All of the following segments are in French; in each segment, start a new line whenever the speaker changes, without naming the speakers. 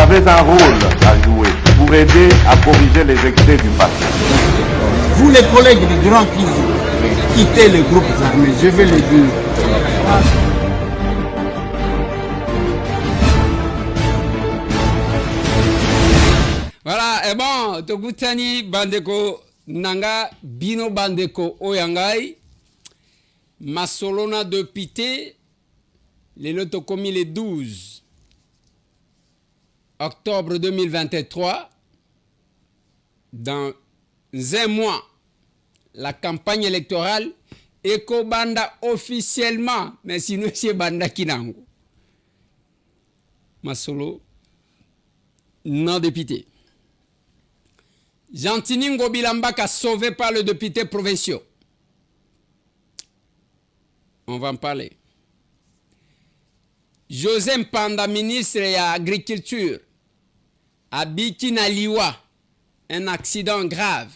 avez un rôle à jouer pour aider à corriger les excès du passé.
Vous les collègues du Grand Kivu, quittez les groupes armés, je vais le dire.
Voilà, et bon, Tokutani Bandeko Nanga Bino Bandeko Oyangai Masolona de Pité, les lotos commis le 12 octobre 2023. Dans un mois, la campagne électorale Eko Banda officiellement, mais sinon c'est Banda Kinango. Masolo, non député. Gentini Ngobilambaka sauvé par le député provincial. On va en parler. José Mpanda, ministre de l'Agriculture, à Bikinaliwa, un accident grave.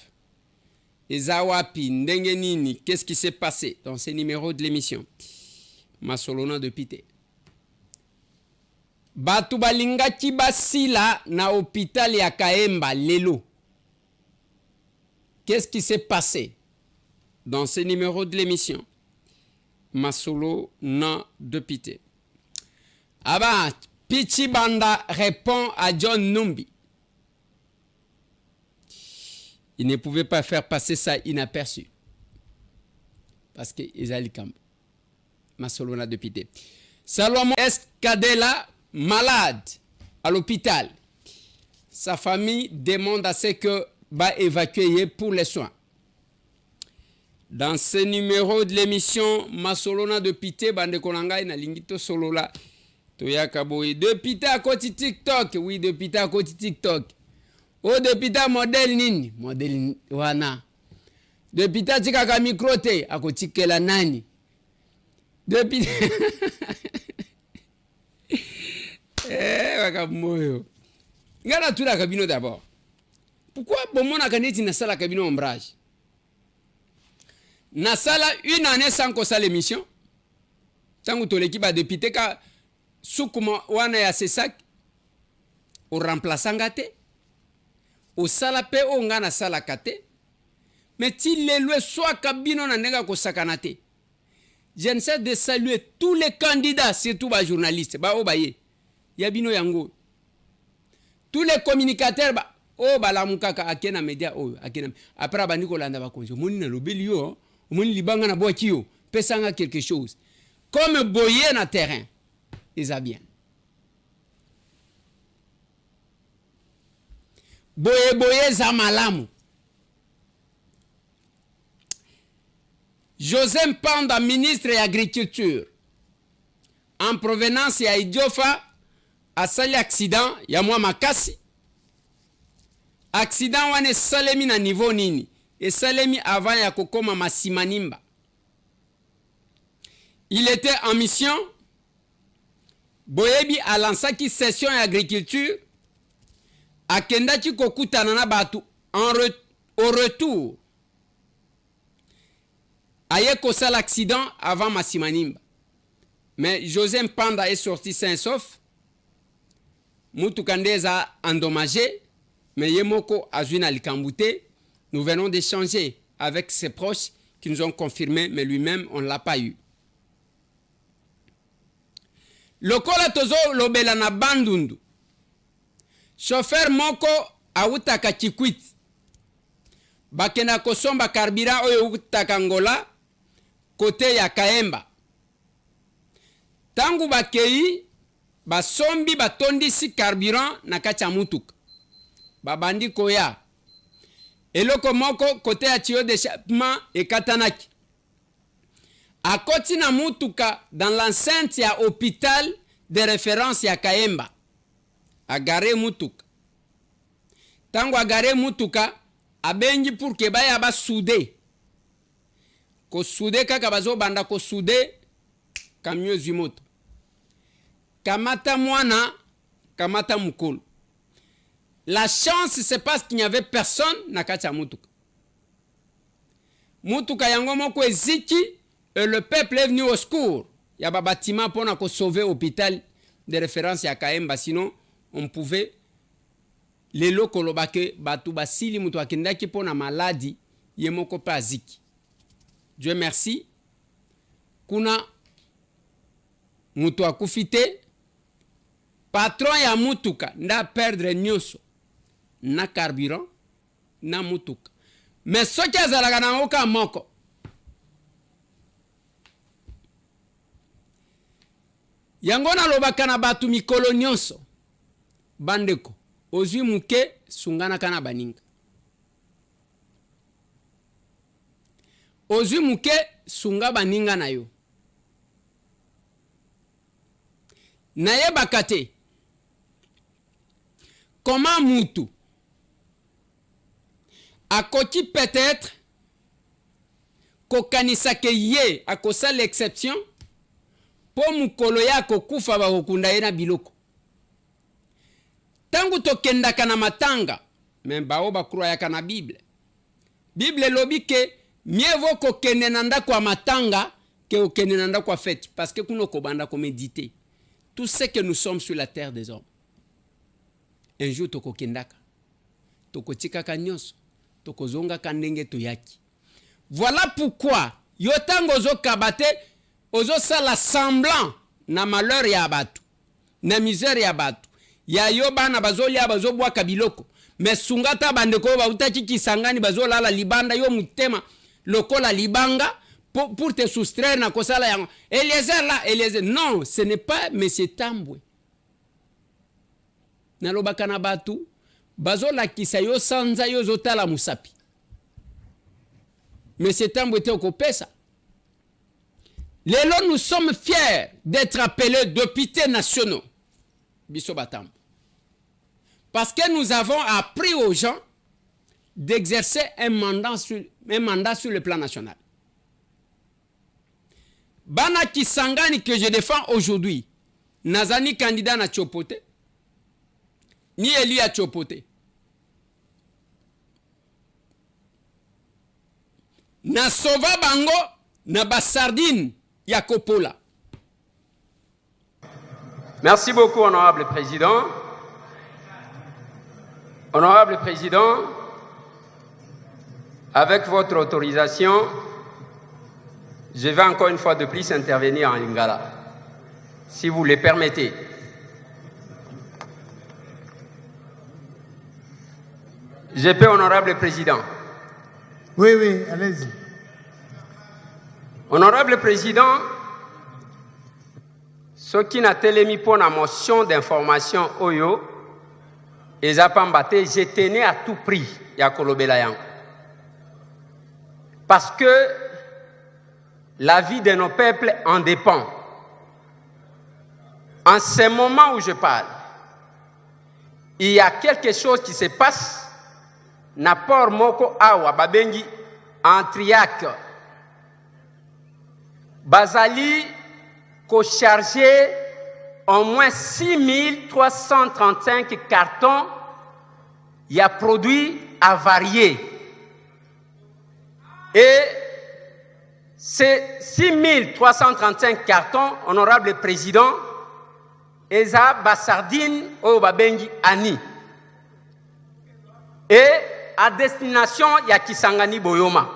Ezawapi, Ndengenini, qu'est-ce qui s'est passé dans ces numéros de l'émission? Masolona de Pité. Batu balingaki basila na hôpital ya Kaemba lelo. Qu'est-ce qui s'est passé dans ces numéros de l'émission? Masolo na de Pité. Ah ben, Pichi Banda répond à John Numbi. Il ne pouvait pas faire passer ça inaperçu. Parce que Ezali Kambo. Masolo na de Pité. Salomon Escadela, malade à l'hôpital. Sa famille demande à ce que va évacuer pour les soins. Dans ce numéro de l'émission Masolona de Pité, Bande Konanga na lingito solola Toyaka boy de Pité à côté TikTok, oui de Pité à côté TikTok. Oh de Pité modèle nini, modèle wana. De Pité tika ka micro te à côté kela nani. De Pité wakamoyo. Ngana tu la cabine d'abord. Pourquoi bon mon akaneti na sala cabine ombrage? Na sala une année sans qu'on sa l'émission. Tangu to l'équipe a député ka sukuma wana ya sesak o remplaçant gâté. O sala pe o ngana sala kate. Mais ti le soit cabine na nenga ko sakanate. Je ne sais de saluer tous les candidats, surtout les journalistes. Ba o baye. Yabino yango. Tous les communicateurs ba o bala mukaka akena media o akena après ba Nicolas ba konjo moni na lobeli yo moni libanga na boaki yo pesanga quelque chose comme boyer na terrain ils a bien boyer za malamu. José Mpanda, ministre de l'Agriculture, en provenance ya Idiofa, a sali accident ya mwa makasi. Accident wane salemi na niveau nini? Et salemi avant ya kokoma masimanimba. Il était en mission. Boyebi a lancé qui session d'agriculture. A kendaki kokutana na batu au retour. Aye kosa l'accident avant masimanimba. Mais José Mpanda est sorti sain sauf. Moutoukandeza endommagé, mais Yemoko Azuna Likambouté, nous venons d'échanger avec ses proches qui nous ont confirmé, mais lui-même, on ne l'a pas eu. Lokola tozo lobela na bandundu. Chauffeur moko awutaka chikwit. Bakena kosomba carburant oyo utaka ngola côté ya Kaemba. Tangu bakei basombi batondisi carburant na kati ya mutuka. Babandi koya. Eloko moko kote ya tuyau d'échappement ekatanaki. Akoti na mutuka dans l'enceinte ya hôpital de référence ya Kaemba. Agare mutuka. Tangu agare mutuka abengi pour que baya ba soudé. Ko soudé kaka bazo banda ko soudé camion zimoto. Kamata mwana, kamata mukulu. La chance, c'est parce qu'il n'y avait personne na kacha mutuka. Mutuka yango moko eziki et le peuple est venu au secours. Il y a un bâtiment pour sauver l'hôpital de référence à Kaemba, sinon on pouvait lelo kolobake batu basili mutu akendaki pona maladi yemoko pa ziki. Dieu merci. Kuna mutu akufite patron ya mutuka nda perdre nyoso na carburant na mutuka. Mais soki azalaka na oka moko yango nalobaka na batu mikolo nyonso bandeko ozwi muke sungana kana baninga. Ozwi muke sunga baninga na yo. Nayebaka te comment mutu akoki peut-être kokanisa ke ye akosa l'exception po mukolo ya kokufa bakokunda ye na biloko. Tangu tokendaka na matanga men bao bakroya yaka na Bible. Bible lobi ke mieux vaut kokende na ndako ya matanga ke okende na ndako ya fête parce que kuno kobanda ko méditer. Tout ce que nous sommes sur la terre des hommes. Un jour toko kendaka. Toko tikaka nyonso. Toko zonga kandenge toyaki. Voilà pourquoi yotango ozo kabate ozo sala semblant na malheur ya batu. Na misère ya batu. Ya yo bana bazolia bazobwa kabiloko. Mais sungata bandeko ba utachi kisangani bazolala libanda yo mutema lokola libanga. Pour te soustraire na kosala yango. Eliezer là, Eliezer. Non, ce n'est pas Monsieur Tambwe. Nalobaka na batu, bazola kisayo sanza yo zotala musapi. Monsieur Tambwe te okopesa. Lelo, nous sommes fiers d'être appelés députés nationaux. Biso Batambo. Parce que nous avons appris aux gens d'exercer un mandat sur le plan national. Bana Kisangani que je défends aujourd'hui, nazani candidat na Tchopote, ni élu à Tchopote. Na sova bango na basardine ya Kopola.
Merci beaucoup, honorable président. Honorable président, avec votre autorisation, je vais encore une fois de plus intervenir en lingala, si vous le permettez. Je peux, honorable président.
Oui, oui, allez-y.
Honorable président, ce qui n'a télémi pour la motion d'information Oyo, et Zapambate, je tenais à tout prix ya Kolobelayan. Parce que la vie de nos peuples en dépend. En ce moment où je parle, il y a quelque chose qui se passe. Napor Moko Awa Babengi en Triac. Bazali ko chargé au moins 6335 cartons. Il y a produits avariés. Et ces 6335 cartons, honorable président, Eza Bassardine au Babengi Ani. Et à destination Yakisangani Boyoma.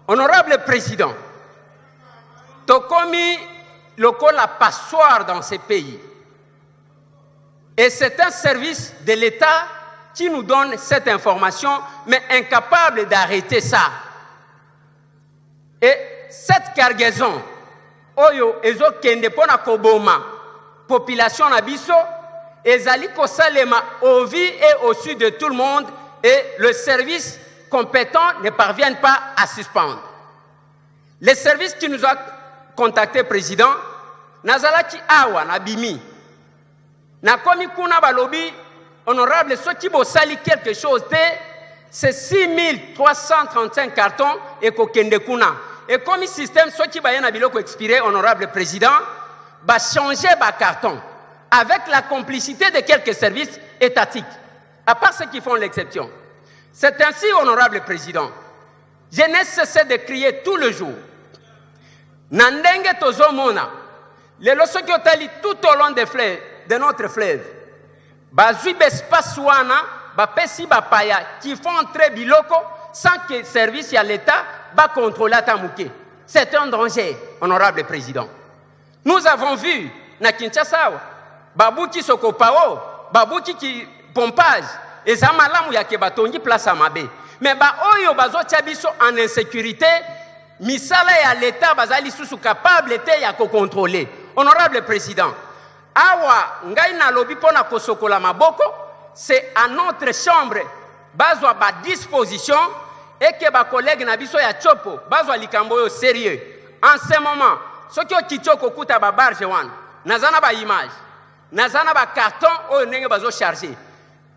Honorable président, Tokomi loko la passoire dans ces pays. Et c'est un service de l'État qui nous donne cette information, mais incapable d'arrêter ça. Et cette cargaison, Oyo Ezo Kende Pona Koboma, population Nabiso, Ezali Kosalema au vie et au sud de tout le monde, et le service compétent ne parvient pas à suspendre. Les services qui nous ont contacté, président, Nazalaki Awa, Nabimi, Nakomi Kuna Balobi, honorable, ceux qui vont salir quelque chose, c'est 6335 cartons et Kokende Kuna. Et comme le système, ceux qui vont biloko expiré, honorable président, va changer les carton avec la complicité de quelques services étatiques, à part ceux qui font l'exception. C'est ainsi, honorable président, je n'ai cessé de crier tout le jour. Nandenge Tozomona, les lois qui ont tout au long de notre fleuve, bazwi espace wana bapesi bapaya qui font entrer biloko sans que service ya l'État va contrôler ata muke. C'est un danger, honorable président. Nous avons vu na Kinshasa babuki sokopao, babuki ki pompage, eza malamu ya ke batongi place à mabe. Mais ba oyo bazotia biso en insécurité, misala ya l'État bazali susu capable te ya ko contrôler. Honorable président, awa ngai na lobi pona kosokola maboko, c'est à notre chambre bazwa ba disposition et que ba collègue na biso ya chopo bazwa likambo yo sérieux. En ce moment, soki okitoko kuta ba barge wana, nazana ba image, nazana ba carton oyo ndenge bazo charger.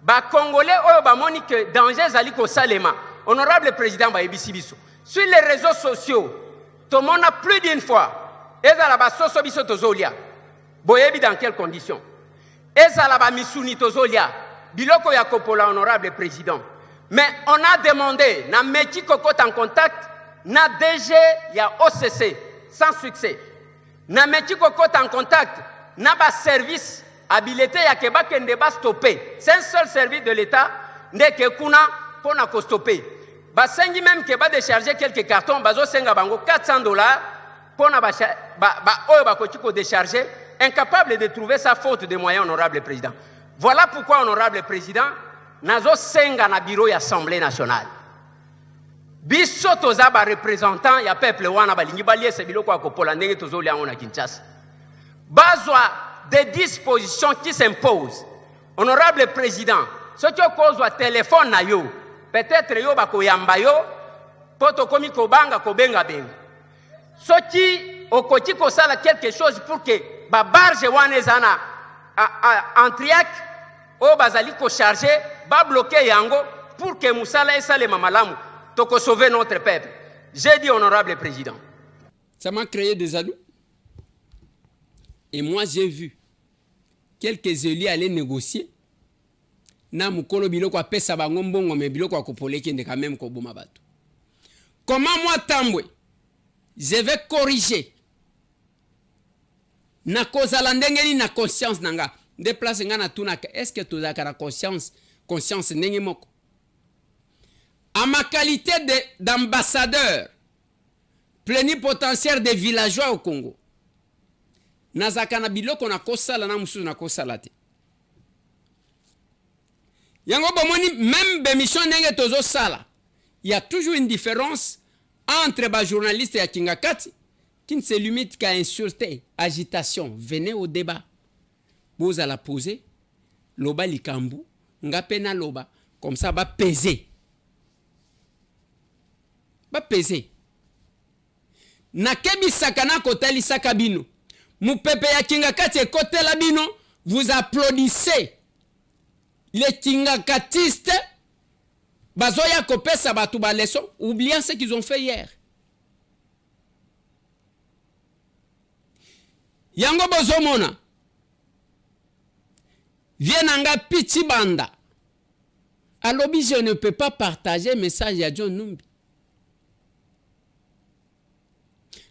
Ba Congolais oyo bamoni que danger zali ko salema. Honorable président ba ebisi biso. Sur les réseaux sociaux, tout le monde a plus d'une fois, ezala ba soso biso tozolia. Boyebi dans quelles conditions? Ezala ba misuni tozolia. Biloko ya kopola, honorable président. Mais on a demandé, na meti kokot en contact, na DG ya OCC, sans succès. Na meti kokot en contact, na ba service habilité ya keba kende ba stopper. C'est un seul service de l'État, ndeke kuna pona ko stopper. Ba sengi même keba décharger quelques cartons, bazo senga bango $400 pona ba oyo ba ko tiko décharger, incapable de trouver sa faute de moyens, honorable président. Voilà pourquoi, honorable président, nazo senga na bureau ya Assemblée nationale. Biso toza ba représentant ya peuple wana balingi baliese biloko ya kopola ndenge tozolia na Kinshasa. Bazwa des dispositions qui s'imposent. Honorable président, ce qui okozwa téléphone na yo, peut-être yo bakoyamba yo, poto komi kobanga kobenga benga. Ce qui okoti kosala quelque chose pour que ba barge wana ezana en triac o bazali ko charger ba bloquer yango pour que musala esale mamalamu toko sauver notre peuple. J'ai dit, honorable président.
Ça m'a créé des alous. Et moi j'ai vu quelques élus aller négocier na mukolo biloko apesa bango mbongo me biloko akopoleki nde quand même ko boma bato. Comment moi Tambwe je vais corriger na kozala ndenge ni na conscience nanga de place nga na tunaka est-ce que tozaka na conscience ndenge moko à ma qualité d'ambassadeur plénipotentiaire des villageois au Congo nazaka na biloko na kosala na mususu na kosala te yango bomoni même bémission ndenge tozo sala il y a toujours une différence entre ba journalistes ya Kingakati qui ne se limite qu'à insulter, agitation. Venez au débat. Vous allez poser, loba likambu, nga pena loba, comme ça va peser. Va peser. Nakebi sakana kotali sakabino. Mu pepe ya Kingakati kotela bino, vous applaudissez. Les Kingakatistes, bazoya kopesa batu ba leçon, oubliant ce qu'ils ont fait hier. Yango bozomona vienanga piti banda alobi je ne peux pas partager message ya John Numbi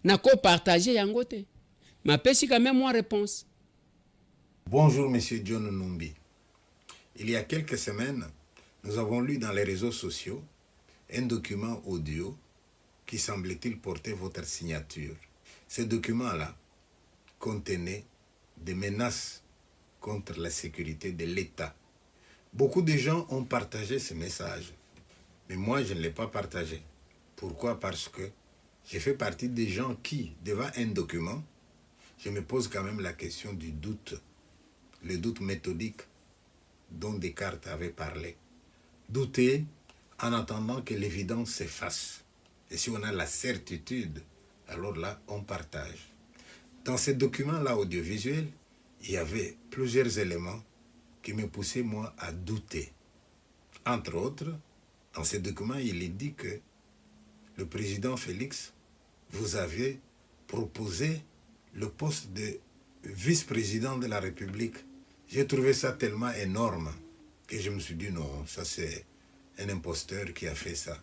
nako partager yango te ma pesi quand même moi réponse.
Bonjour monsieur John Numbi. Il y a quelques semaines nous avons lu dans les réseaux sociaux un document audio qui semblait-il porter votre signature. Ce document-là contenait des menaces contre la sécurité de l'État. Beaucoup de gens ont partagé ce message, mais moi je ne l'ai pas partagé. Pourquoi? Parce que je fais partie des gens qui, devant un document, je me pose quand même la question du doute, le doute méthodique dont Descartes avait parlé. Douter en attendant que l'évidence s'efface. Et si on a la certitude, alors là, on partage. Dans ce document-là audiovisuel, il y avait plusieurs éléments qui me poussaient, moi, à douter. Entre autres, dans ce document, il est dit que le président Félix, vous avez proposé le poste de vice-président de la République. J'ai trouvé ça tellement énorme que je me suis dit non, ça c'est un imposteur qui a fait ça.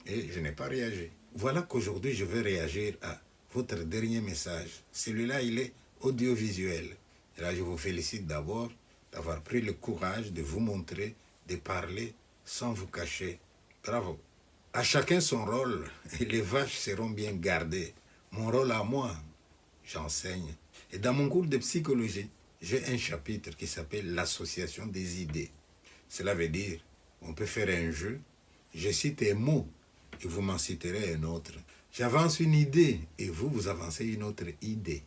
Et je n'ai pas réagi. Voilà qu'aujourd'hui, je vais réagir à votre dernier message. Celui-là, il est audiovisuel. Et là, je vous félicite d'abord d'avoir pris le courage de vous montrer, de parler sans vous cacher. Bravo. À chacun son rôle, et les vaches seront bien gardées. Mon rôle à moi, j'enseigne. Et dans mon cours de psychologie, j'ai un chapitre qui s'appelle l'association des idées. Cela veut dire, on peut faire un jeu, je cite un mot et vous m'en citerez un autre. J'avance une idée et vous, vous avancez une autre idée.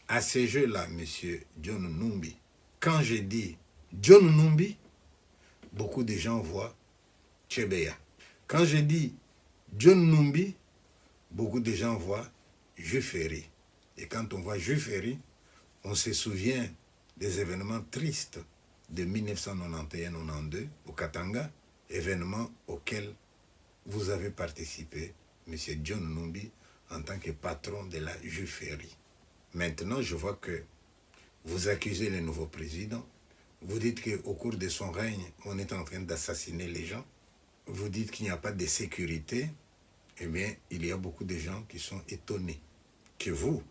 À ce jeu-là, monsieur John Numbi, quand je dis John Numbi, beaucoup de gens voient Tchebeya. Quand je dis John Numbi, beaucoup de gens voient Juiferi. Et quand on voit Juiferi, on se souvient des événements tristes de 1991-92 au Katanga, événements auxquels vous avez participé, M. John Numbi, en tant que patron de la Juiferi. Maintenant, je vois que vous accusez le nouveau président. Vous dites qu'au cours de son règne, on est en train d'assassiner les gens. Vous dites qu'il n'y a pas de sécurité. Eh bien, il y a beaucoup de gens qui sont étonnés que vous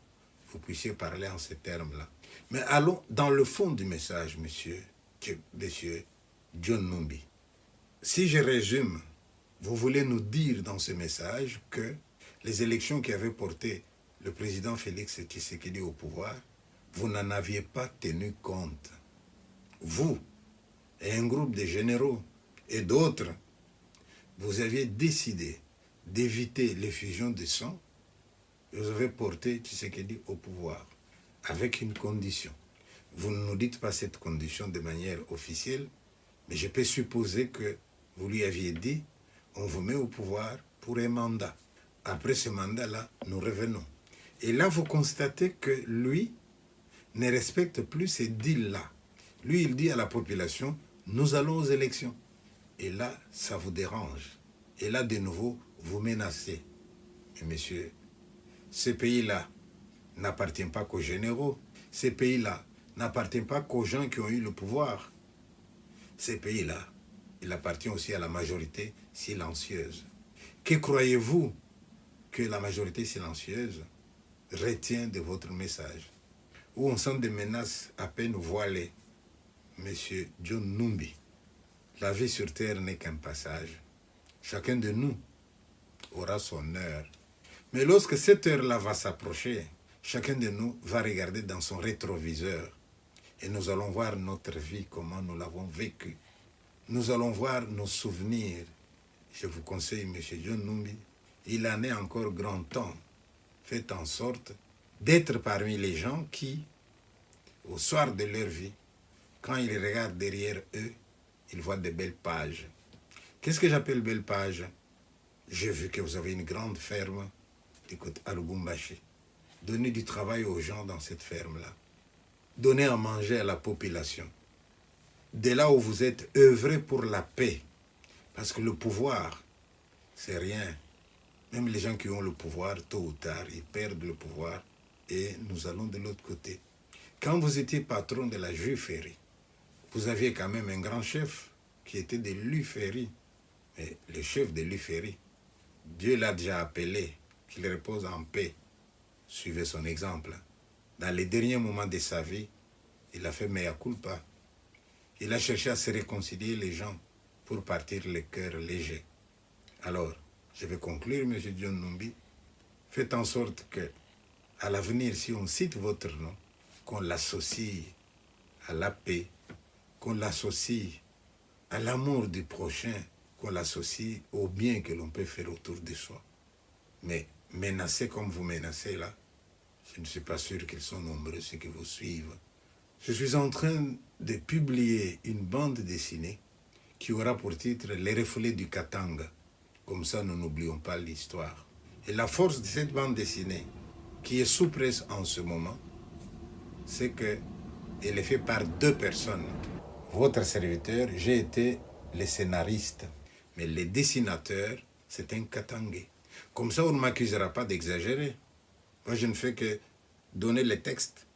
puissiez parler en ces termes-là. Mais allons dans le fond du message, monsieur John Numbi. Si je résume, vous voulez nous dire dans ce message que les élections qui avaient porté le président Félix Tshisekedi au pouvoir, vous n'en aviez pas tenu compte. Vous et un groupe de généraux et d'autres, vous aviez décidé d'éviter l'effusion de sang et vous avez porté Tshisekedi au pouvoir avec une condition. Vous ne nous dites pas cette condition de manière officielle, mais je peux supposer que vous lui aviez dit on vous met au pouvoir pour un mandat. Après ce mandat-là, nous revenons. Et là, vous constatez que lui ne respecte plus ces deals-là. Lui, il dit à la population, nous allons aux élections. Et là, ça vous dérange. Et là, de nouveau, vous menacez. Mais monsieur, ce pays-là n'appartient pas qu'aux généraux. Ce pays-là n'appartient pas qu'aux gens qui ont eu le pouvoir. Ce pays-là, il appartient aussi à la majorité silencieuse. Que croyez-vous que la majorité silencieuse retient de votre message? Où on sent des menaces à peine voilées. Monsieur John Numbi, la vie sur terre n'est qu'un passage. Chacun de nous aura son heure. Mais lorsque cette heure-là va s'approcher, chacun de nous va regarder dans son rétroviseur et nous allons voir notre vie, comment nous l'avons vécue. Nous allons voir nos souvenirs. Je vous conseille, M. John Numbi, il en est encore grand temps. Faites en sorte d'être parmi les gens qui, au soir de leur vie, quand ils regardent derrière eux, ils voient de belles pages. Qu'est-ce que j'appelle belles pages? J'ai vu que vous avez une grande ferme du côté à Lubumbashi. Donnez du travail aux gens dans cette ferme-là. Donnez à manger à la population. De là où vous êtes, œuvrez pour la paix. Parce que le pouvoir, c'est rien. Même les gens qui ont le pouvoir, tôt ou tard, ils perdent le pouvoir et nous allons de l'autre côté. Quand vous étiez patron de la Juiferi, vous aviez quand même un grand chef qui était de l'Uferi. Mais le chef de l'Uferi, Dieu l'a déjà appelé, qu'il repose en paix. Suivez son exemple. Dans les derniers moments de sa vie, il a fait mea culpa. Il a cherché à se réconcilier les gens pour partir le cœur léger. Alors, je vais conclure, M. John Numbi. Faites en sorte que, à l'avenir, si on cite votre nom, qu'on l'associe à la paix, qu'on l'associe à l'amour du prochain, qu'on l'associe au bien que l'on peut faire autour de soi. Mais menacer comme vous menacez là, je ne suis pas sûr qu'ils sont nombreux ceux qui vous suivent. Je suis en train de publier une bande dessinée qui aura pour titre « Les refoulés du Katanga ». Comme ça, nous n'oublions pas l'histoire. Et la force de cette bande dessinée, qui est sous presse en ce moment, c'est qu'elle est faite par 2 personnes. Votre serviteur, j'ai été le scénariste, mais le dessinateur, c'est un Katangais. Comme ça, on ne m'accusera pas d'exagérer. Moi, je ne fais que donner les textes.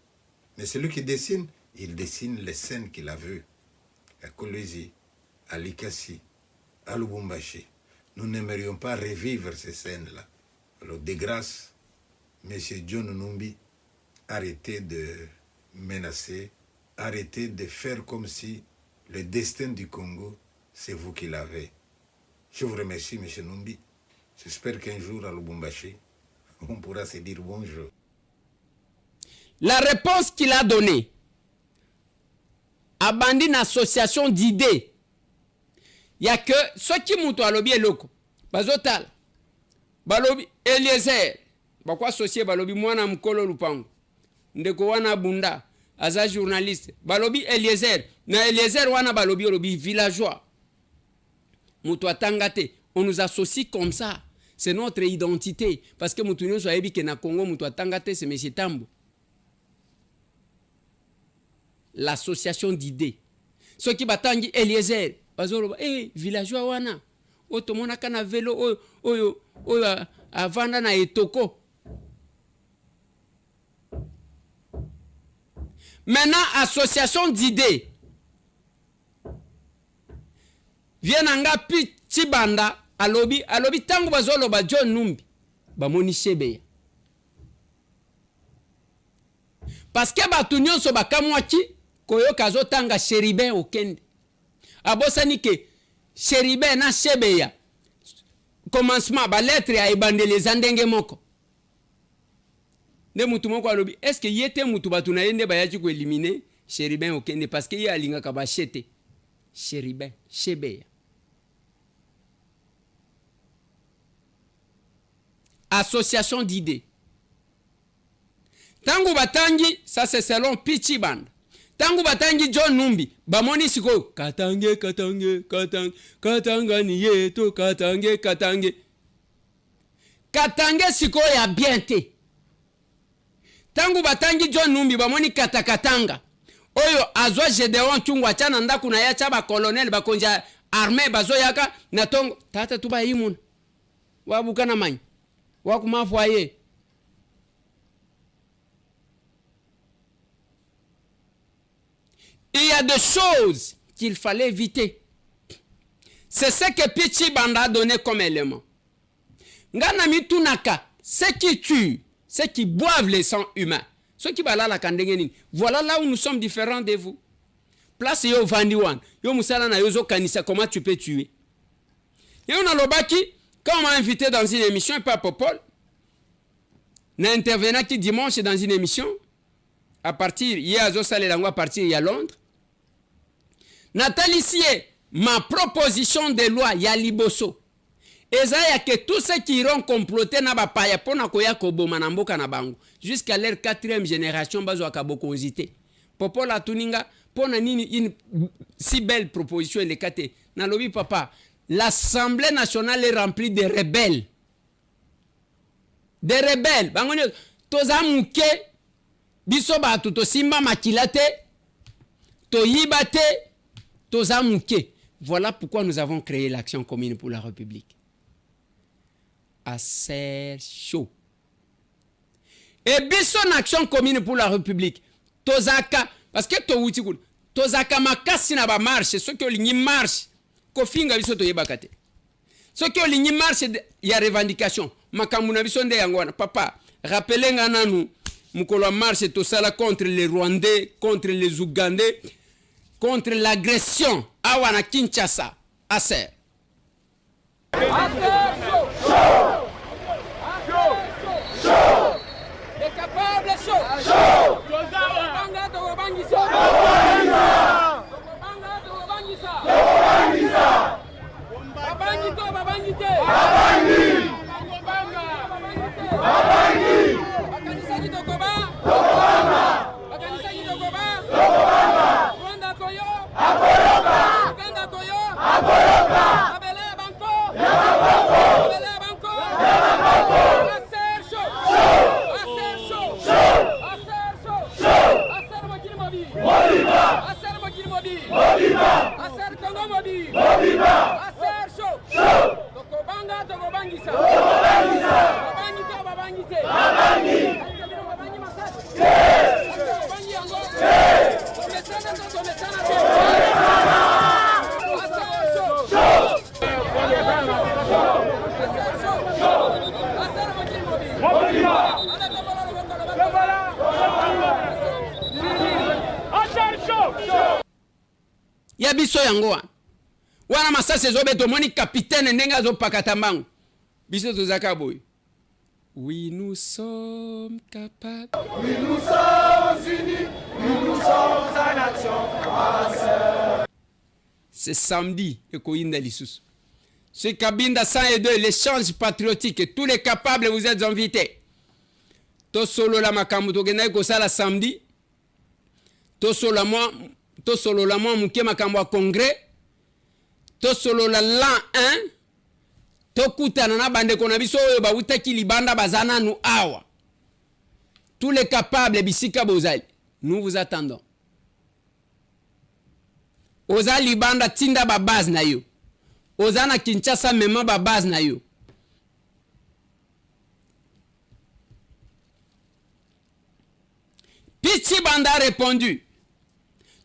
Mais celui qui dessine, il dessine les scènes qu'il a vues. À Kolwezi, à Likasi, à Lubumbashi. Nous n'aimerions pas revivre ces scènes-là. Alors, de grâce, M. John Numbi, arrêtez de menacer arrêtez de faire comme si le destin du Congo, c'est vous qui l'avez. Je vous remercie, M. Numbi. J'espère qu'un jour à Lubumbashi, on pourra se dire bonjour.
La réponse qu'il a donnée a bandé une association d'idées. Il n'y a que ceux qui montent à l'objet loco. Bazotal. Balobi Eliezer. Bakwa associé balobi mwana mkolo lupango. Ndeko wana bunda. Aza journaliste. Balobi Eliezer. Na Eliezer wana balobi olobi villageois. Mutu atangate. On nous associe comme ça. C'est notre identité. Parce que mutu nyonso ayebi ke na Congo mutu atangate c'est M. Tambo. L'association d'idées. Ceux qui batangi Eliezer. Bazolo villageois wana. Otomona kana velo oyo avanda na etoko. Maintenant, association d'idées. Vienanga pi chibanda alobi tangu bazolo ba John Numbi. Ba moni shebeya. Parce que batu nyonso bakamwaki koyo kazo tanga Chéribin okende. Abosani ke Chéribin na shebeya. Commencement ba lettre ya ebandele zandenge moko. Ne mutu moko alobi est-ce que yete mutu batu na yende bayaji ko éliminer Chéribin okende parce que ye alinga ka ba chete. Chéribin shebeya. Association d'idées. Tangu batangi, ça c'est selon Pichi Band. Tangu batangi John Numbi, bamoni siko katange ni yeto katange. Katange siko ya biente. Tangu batangi John Numbi, bamoni katakatanga. Oyo azwa Gedeon Chungwa chana ndaku na ya chaba colonel bakonja armée bazo yaka na tongo tata tuba imun. Wabukana manyi. Wakumafoye. Il y a des choses qu'il fallait éviter. C'est ce que Pichi Banda a donné comme élément. Ngana mitunaka, ceux qui tuent, ceux qui boivent les sangs humains, ceux qui balala la kandengeni. Voilà là où nous sommes différents de vous. Place yo vandiwan, yo musala na yozo kanisa, comment tu peux tuer? Yo na lobaki, quand on m'a invité dans une émission, pas Popol, n'a intervenu qui dimanche dans une émission, à partir, hier à Zosalelangwa, à partir il y a Londres. Nathalie Sié, ma proposition de loi, il y a Liboso. Et ça, il y a que tous ceux qui iront comploter na bapaya pour na koya koboma na mboka na bango. Jusqu'à leur 4e génération, bazo akabokozité. Popol a tuninga, pour na nini une si belle proposition, elle est kate. Na lobi papa, l'Assemblée nationale est remplie de rebelles. Des rebelles. Bangonyo, toza muke, biso ba to simba makilate, to yibate, toza muke. Voilà pourquoi nous avons créé l'Action commune pour la République. Assez chaud. Et biso l'Action commune pour la République, tozaka, parce que to wuti kul, tozaka makasi na ba marche, ceux qui ont marche, kofinga biso to yebakate. Ceux qui ont marche, il y a revendication. Makamuna biso nde yangwana. Papa, rappelez ngana nous, mukolo marche to sala contre les Rwandais, contre les Ougandais, contre l'agression. Awana Kinshasa, Aser.
Les capables chaud. Banga to bangisa. Babangite. Bakanisa kitokoba. Bakanisa kitokoba. Rwanda koyo. Uganda koyo. Abele banko. Abele banko.
ya biso yango wana masasi ezobeto moni capitaine ndenge azopakata mbangu biso tozaka boye. Oui, nous sommes capables.
Oui, nous sommes unis. Nous sommes en action.
C'est samedi, Ekoinda Lisusu. Ce Kabinda 102, l'échange patriotique. Tous les capables, vous êtes invités. To solo la makambu to gena ko sala samedi. To solo la moi muke makambu a congrès. To solo la l'an 1. To kutana na bande ko na biso oyo ba utaki libanda bazana nu awa. Tous les capables bisika bozali. Nous vous attendons. Oza libanda tinda ba base na yo. Oza na Kinshasa mema ba base na yo. Pichi Banda a répondu.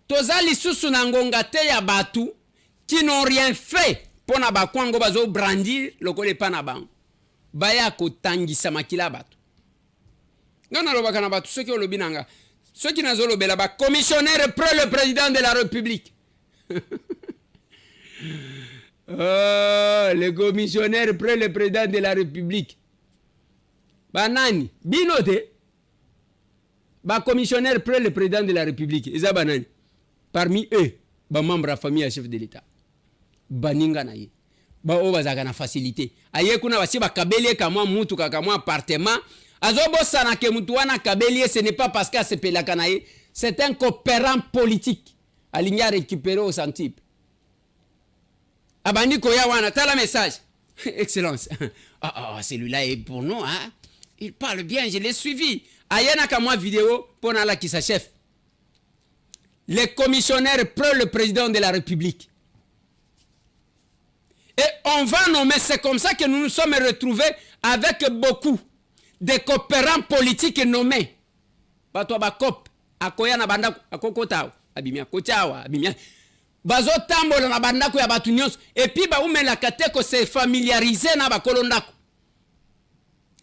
Toza lisusu na ngonga te ya batu qui n'ont rien fait pour na bakwango bazo brandir lokole pa na bango. Baya ko tangisa makila batu. Ngana lobaka na batu ceux qui olobi nanga. Ceux qui nazo lobela ba commissionnaire près le président de la République. Le commissionnaire près le président de la République. Banani, binote. Ba commissionnaire près le président de la République. Eza banani. Parmi eux, ba membre de la famille à chef de l'État. Baninga na ye. Ba obazaka na facilité. Aye kuna basi ba kabeli kama mutu kama appartement. Azobo sana ke mutu wana kabeli, ce n'est pas parce que c'est pelaka na ye, c'est un coopérant politique. Alinga récupérer au centime. Abandi koya wana tala message. Excellence. Celui-là est pour nous hein. Il parle bien, je l'ai suivi. Ayena kama vidéo pour la qui sa chef. Les commissionnaires prennent le président de la République. Et on va nommer, c'est comme ça que nous nous sommes retrouvés avec beaucoup de coopérants politiques nommés. Bato bakop akoya na banda akokota abimia kochawa abimia bazo tambola na banda ko ya batu nyonso et puis ba umela kateko se familiariser na bakolo ndako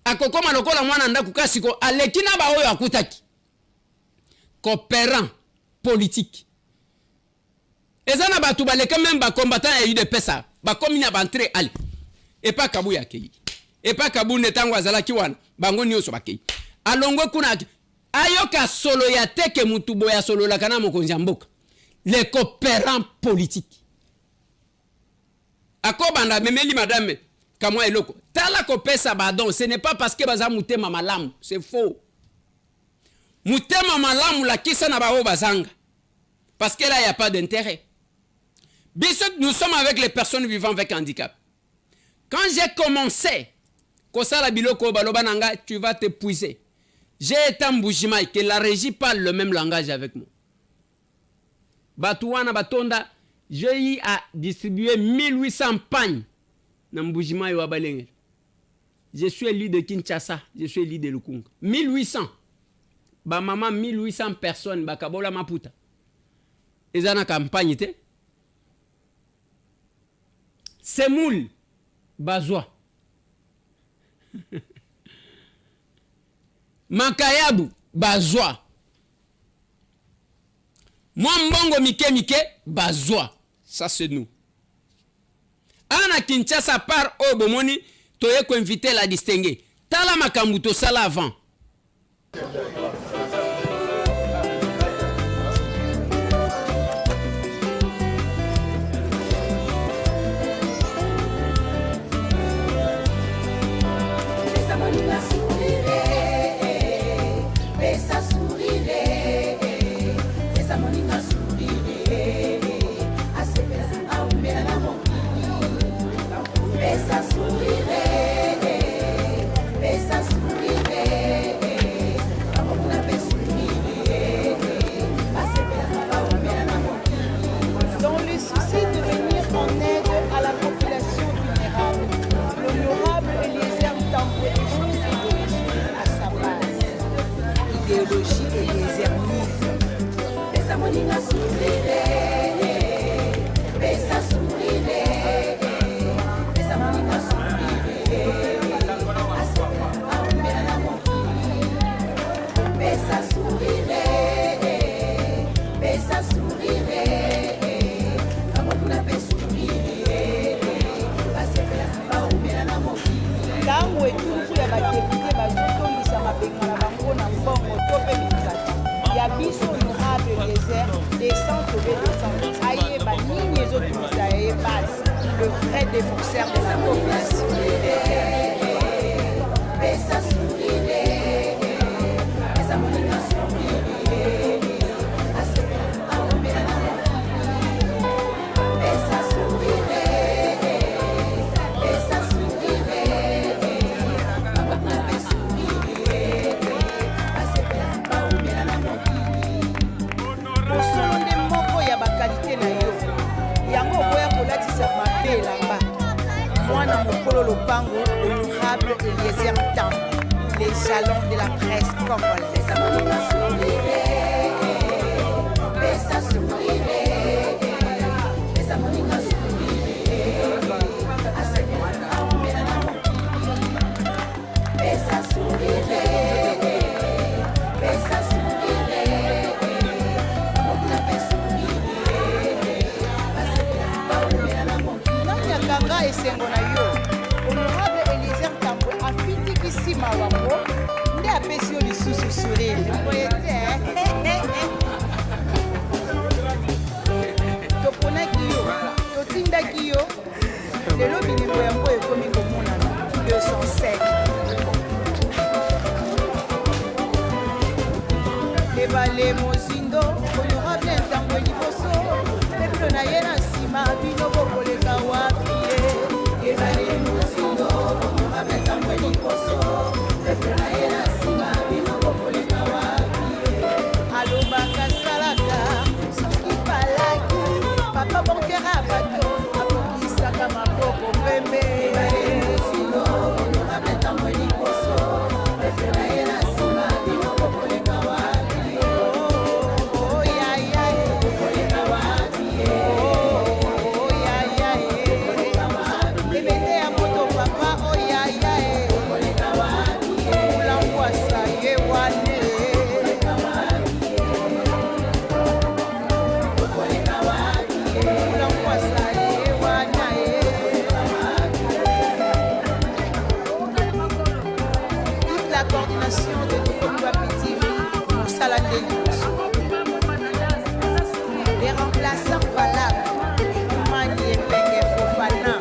akokoma lokola mwana ndako kasiko alekina ba oyo akutaki coopérant politique ezana batu baleka même ba combattant ya UDPS ba komina ba entrer ali et pas kabu ya kei et pas kabu netango azalaki wana bango nyonso bakei alongwe kuna ayoka solo ya teke mutubo ya solo la kana mokonzi mboka les coopérants politiques akobanda memeli madame kamwa eloko tala kopesa badon ce n'est pas parce que baza mutema malamu c'est faux mutema malamu la kisa na bao bazanga parce que là il y a pas d'intérêt. Nous sommes avec les personnes vivant avec handicap. Quand j'ai commencé kosala biloko baloba nanga tu vas t'épuiser. J'ai été en Mbujimai, que la régie parle le même langage avec moi. Batouana Batonda, j'ai eu à distribuer 1800 pagnes dans Mbujimai ou à Balengel. Je suis élu de Kinshasa, je suis élu de Lukunga. 1800. Ba maman 1800 personnes, Bakabola Maputa. Ils ont une campagne. Semoul, Bazoua. Makayabu Bazoua. Mwambongo Mike Bazoua. Ça c'est nous. Ana Kinshasa par Obomoni, toye ko inviter la distinguer. Tala makambuto sala avant.
etutu ya badepute bazotondisa mabenga na bango na mbongo to mpe mikati ya biso honorable Eliezer descend tobe descend ayeba nini ezotungisa ye base le vrai défenseur de la population. Mwana mokolo lopango honorable Eliezer Tambo, les jalons de la presse congolaise. Esengo na yo honorable Eliezer Tambo afitikisi mawango nde apesi yo lisusu sourire boyete toponaki yo totindaki yo lelo bilembo yango ekomi komonana 207 lebale mozindo honorable Ntambo liboso peplo na ye na nsima bino bokoleka wapi alobaka salaka soki palaki papa bonkera bato abokisaka maboko pembe les remplaçants valables, Mani et Penge Fofana,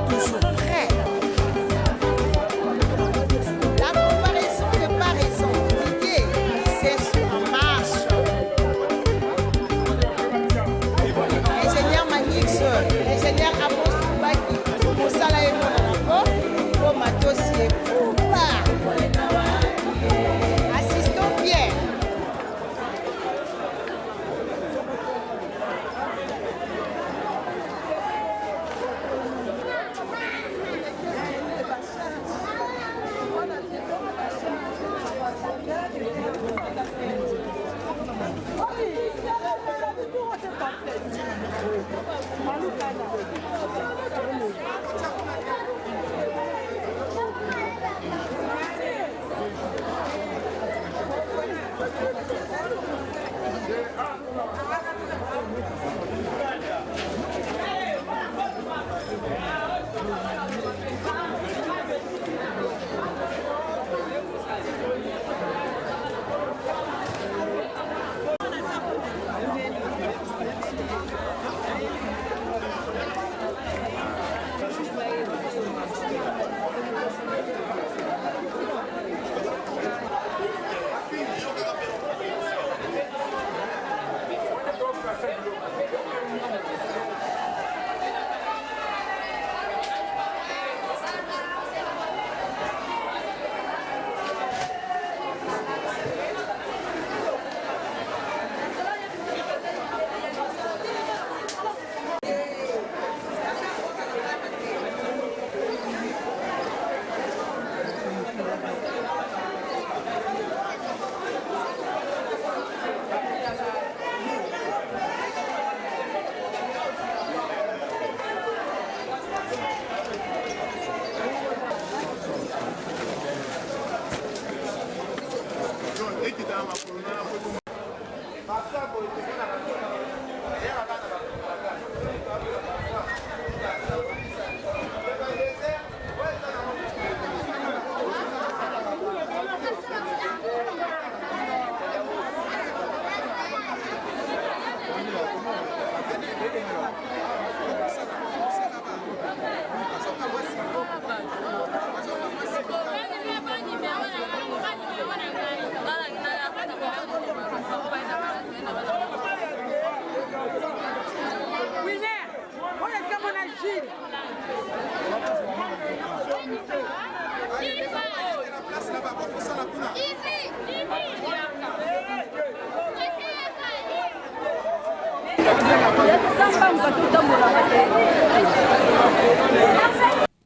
toujours prêts. La comparaison n'est pas raison d'idée, c'est en marche. Ingénieur Manix, ingénieur Amos Baki, Moussala et Monanako, Matos et Opa. Assistant Pierre.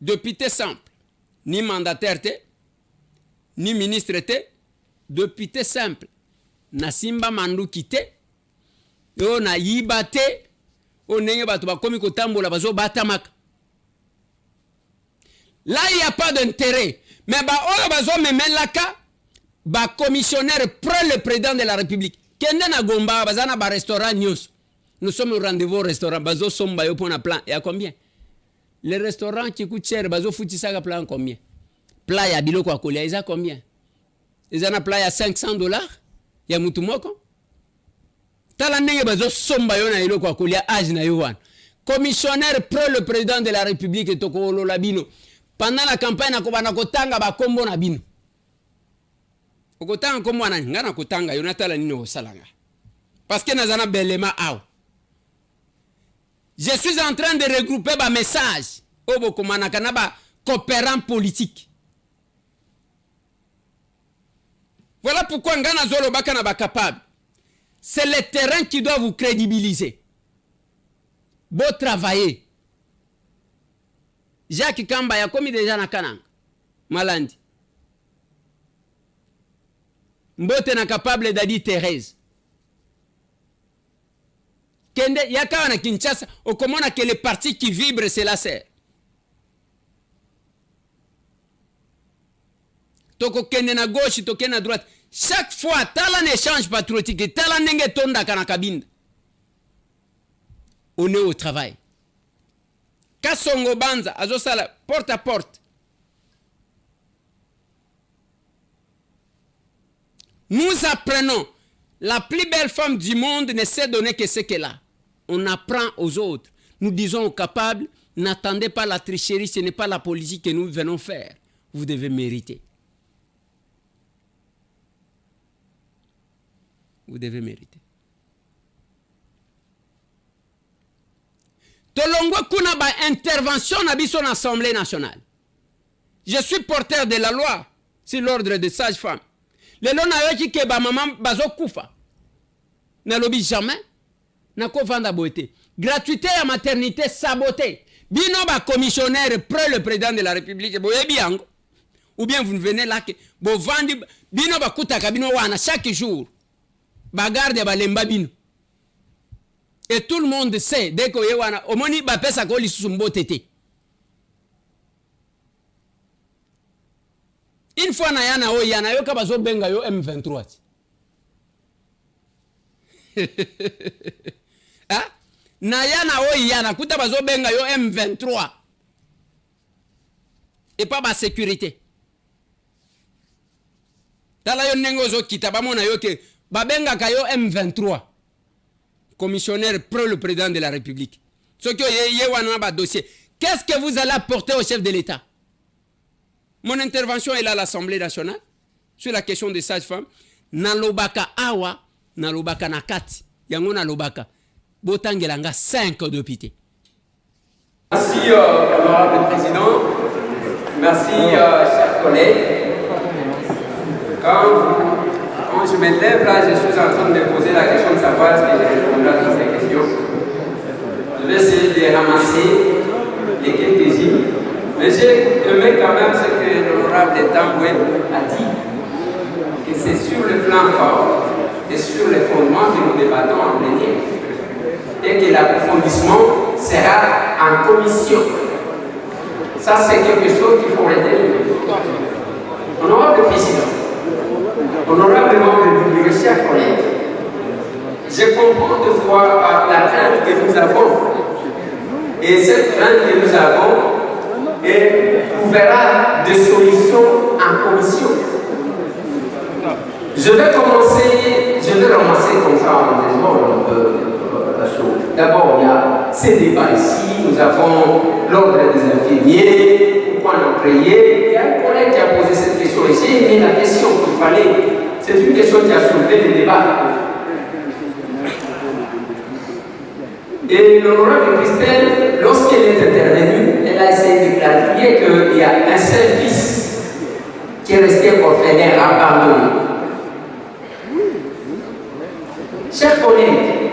Député simple, ni mandataire, ni ministre, député simple. Na simba manduki te, yo na yiba te, o nenge bato bakomi kotambola bazo batamaka. Là, il n'y a pas d'intérêt. Mais oyo bazo memelaka, ba commissionnaire près le président de la République. Kende na gomba, bazana ba restaurant news. Nous sommes au rendez-vous au restaurant, bazo somba yo pona plan. Et à combien? Les restaurants qui coûtent cher, bazo fouti saga plan combien? Plat ya biloko akolia, ils a combien? Ils ont un plat ya $500? Ya mutu moko? Tala nenge bazo somba yo na iloko akolia age na yo wana. Commissionnaire près le président de la République toko lo labino. Pendant la campagne nakobana kotanga ba kombo na bino. Okotanga kombo na ngana kotanga yo natala nino salanga. Parce que nazana belema aw. Je suis en train de regrouper ba message obo komana kanaba coopérant politique. Voilà pourquoi ngana zolo baka na ba capable. C'est le terrain qui doit vous crédibiliser. Beau travailler. Jacques Kamba ya komi déjà na kananga. Malandi. Mbote na capable d'adi Thérèse. Kende yakawa na Kinshasa, okomona que les partis qui vibrent c'est la serre. Toko kende na gauche, toko kende na droite. Chaque fois, tala n'échange patriotique, tala nenge tonda kana kabinda. On est au travail. Kasongo Banza, azosala porte à porte. Nous apprenons. La plus belle femme du monde ne sait donner que ce qu'elle a. On apprend aux autres. Nous disons aux capables, n'attendez pas la tricherie, ce n'est pas la politique que nous venons faire. Vous devez mériter. Vous devez mériter. Tolongwe kuna ba intervention na biso na Assemblée nationale. Je suis porteur de la loi sur l'ordre des sages-femmes. Le lona yoki ke ba maman bazo kufa. Na lobi jamais. Na ko vanda boité. Gratuité à maternité sabotée. Bino ba commissionnaire près le président de la République. Boyebi yango. Ou bien vous venez là que bo vandi bino ba kutaka bino wana chaque jour. Ba garde ba lemba bino. Et tout le monde sait dès que yewana omoni ba pesa ko lisusu mbotete. Une fois na yana o yana yo kabazo benga yo M23. Ah? Na yana o yana kuta bazo benga yo M23. Et pas ba sécurité. Tala yo nengo zo kita ba mona yo ke ba benga ka yo M23. Commissionnaire pro le président de la République. Ce que ye wana ba dossier. Qu'est-ce que vous allez apporter au chef de l'État? Mon intervention est là à l'Assemblée nationale sur la question des sages-femmes. Nalobaka awa, nalobaka nakati. Yango nalobaka. Botangelanga 5 députés.
Merci, honorable président. Merci, chers collègues. Quand je me lève là, je suis en train de poser la question de savoir ce que j'ai répondu à toutes ces questions. Je vais essayer de ramasser les quelques-unes. Mais j'ai aimé quand même ce que l'honorable Tamboué a dit, que c'est sur le plan fort et sur les fondements que nous débattons en plénière, et que l'approfondissement sera en commission. Ça, c'est quelque chose qu'il faut retenir. Honorable président, honorable membre du République, chers collègues, je comprends de fois la crainte que nous avons, et cette crainte que nous avons, et trouvera des solutions en commission. Je vais ramasser comme ça en désordre la chose. D'abord, il y a ces débats ici, nous avons l'ordre des infirmiers, pourquoi on a prié. Il y a un collègue qui a posé cette question et j'ai aimé la question qu'il fallait. C'est une question qui a soulevé le débat. Et l'honorable Christelle, lorsqu'elle est intervenue, elle a essayé de clarifier qu'il y a un seul fils qui est resté orphelin, abandonné. Chers collègues,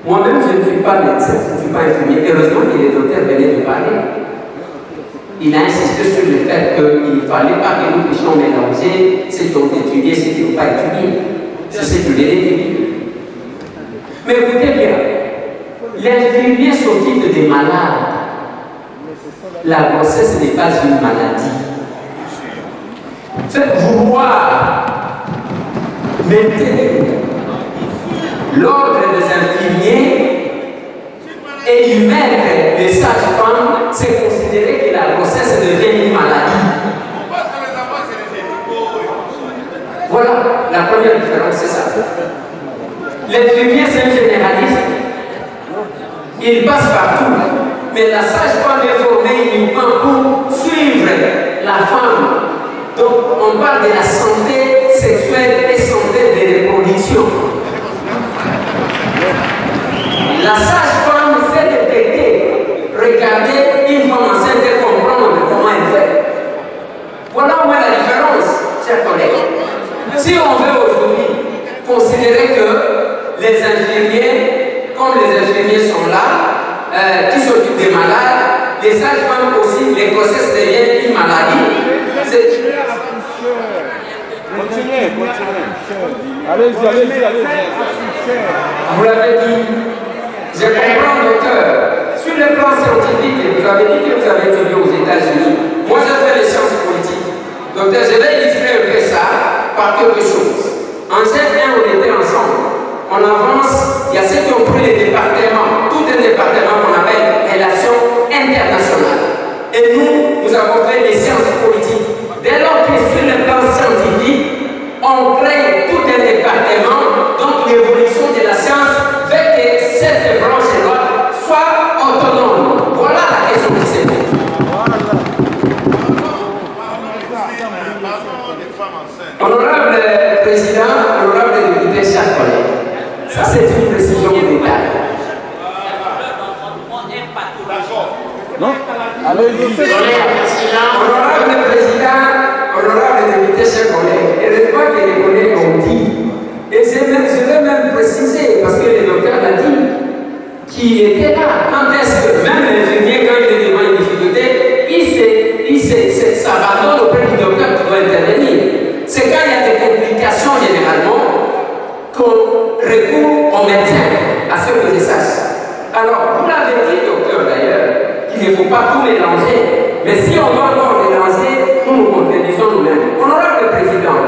Moi-même, je ne suis pas médecin, je ne suis pas infirmier. Heureusement que les docteurs venaient de parler. Il a insisté sur le fait qu'il ne fallait pas que nous puissions mélanger ceux qui ont étudié et ceux qui n'ont pas étudié. C'est ce que je l'ai dit. Mais écoutez bien, l'infirmier s'occupe des malades. La grossesse n'est pas une maladie. Faites vouloir maintenir l'ordre des infirmiers et du maître des sages-femmes, c'est considérer que la grossesse devient une maladie. Voilà, la première différence, c'est ça. L'infirmier, c'est un généraliste. Il passe partout. Mais la sage-femme est formée uniquement pour suivre la femme. Donc, on parle de la santé sexuelle et santé de reproduction. La sage-femme fait détecter, regarder une femme enceinte et comprendre comment elle fait. Voilà où est la différence, chers collègues. Si on veut aujourd'hui considérer que les infirmiers, comme les infirmiers sont là, qui s'occupent des malades, les sages-femmes aussi, les grossesses deviennent une maladie.
Continuez. Allez-y.
Vous l'avez dit, je comprends, docteur. Sur le plan scientifique, vous avez dit que vous avez étudié aux États-Unis. Moi, j'ai fait les sciences politiques. Docteur, je vais illustrer un peu ça par quelque chose. En G1, on était ensemble. On avance, il y a ceux qui ont pris les départements, tout un département qu'on appelle relations internationales. Et nous avons fait les sciences politiques. Dès lors que sur le plan scientifique, on crée tout un département, donc l'évolution de la science fait que cette branche-là soit autonome. Voilà la question qui s'est posée. Honorable Président, honorable député, chers collègues, ça c'est une précision d'État.
Non? Allez-y.
Honorable Président, honorable député, chers collègues, heureusement que les collègues ont dit, et je vais même préciser, parce que le docteur l'a dit, qui était là. Quand est-ce que même l'infirmier, quand il est devant une difficulté, il s'abandonne auprès du docteur qui doit intervenir. C'est quand il y a des complications généralement qu'on recourt au médecin, à ce que je sache. Alors, vous l'avez dit, docteur, d'ailleurs, qu'il ne faut pas tout mélanger. Mais si on doit encore mélanger, nous nous contredisons nous-mêmes. Honorable Président,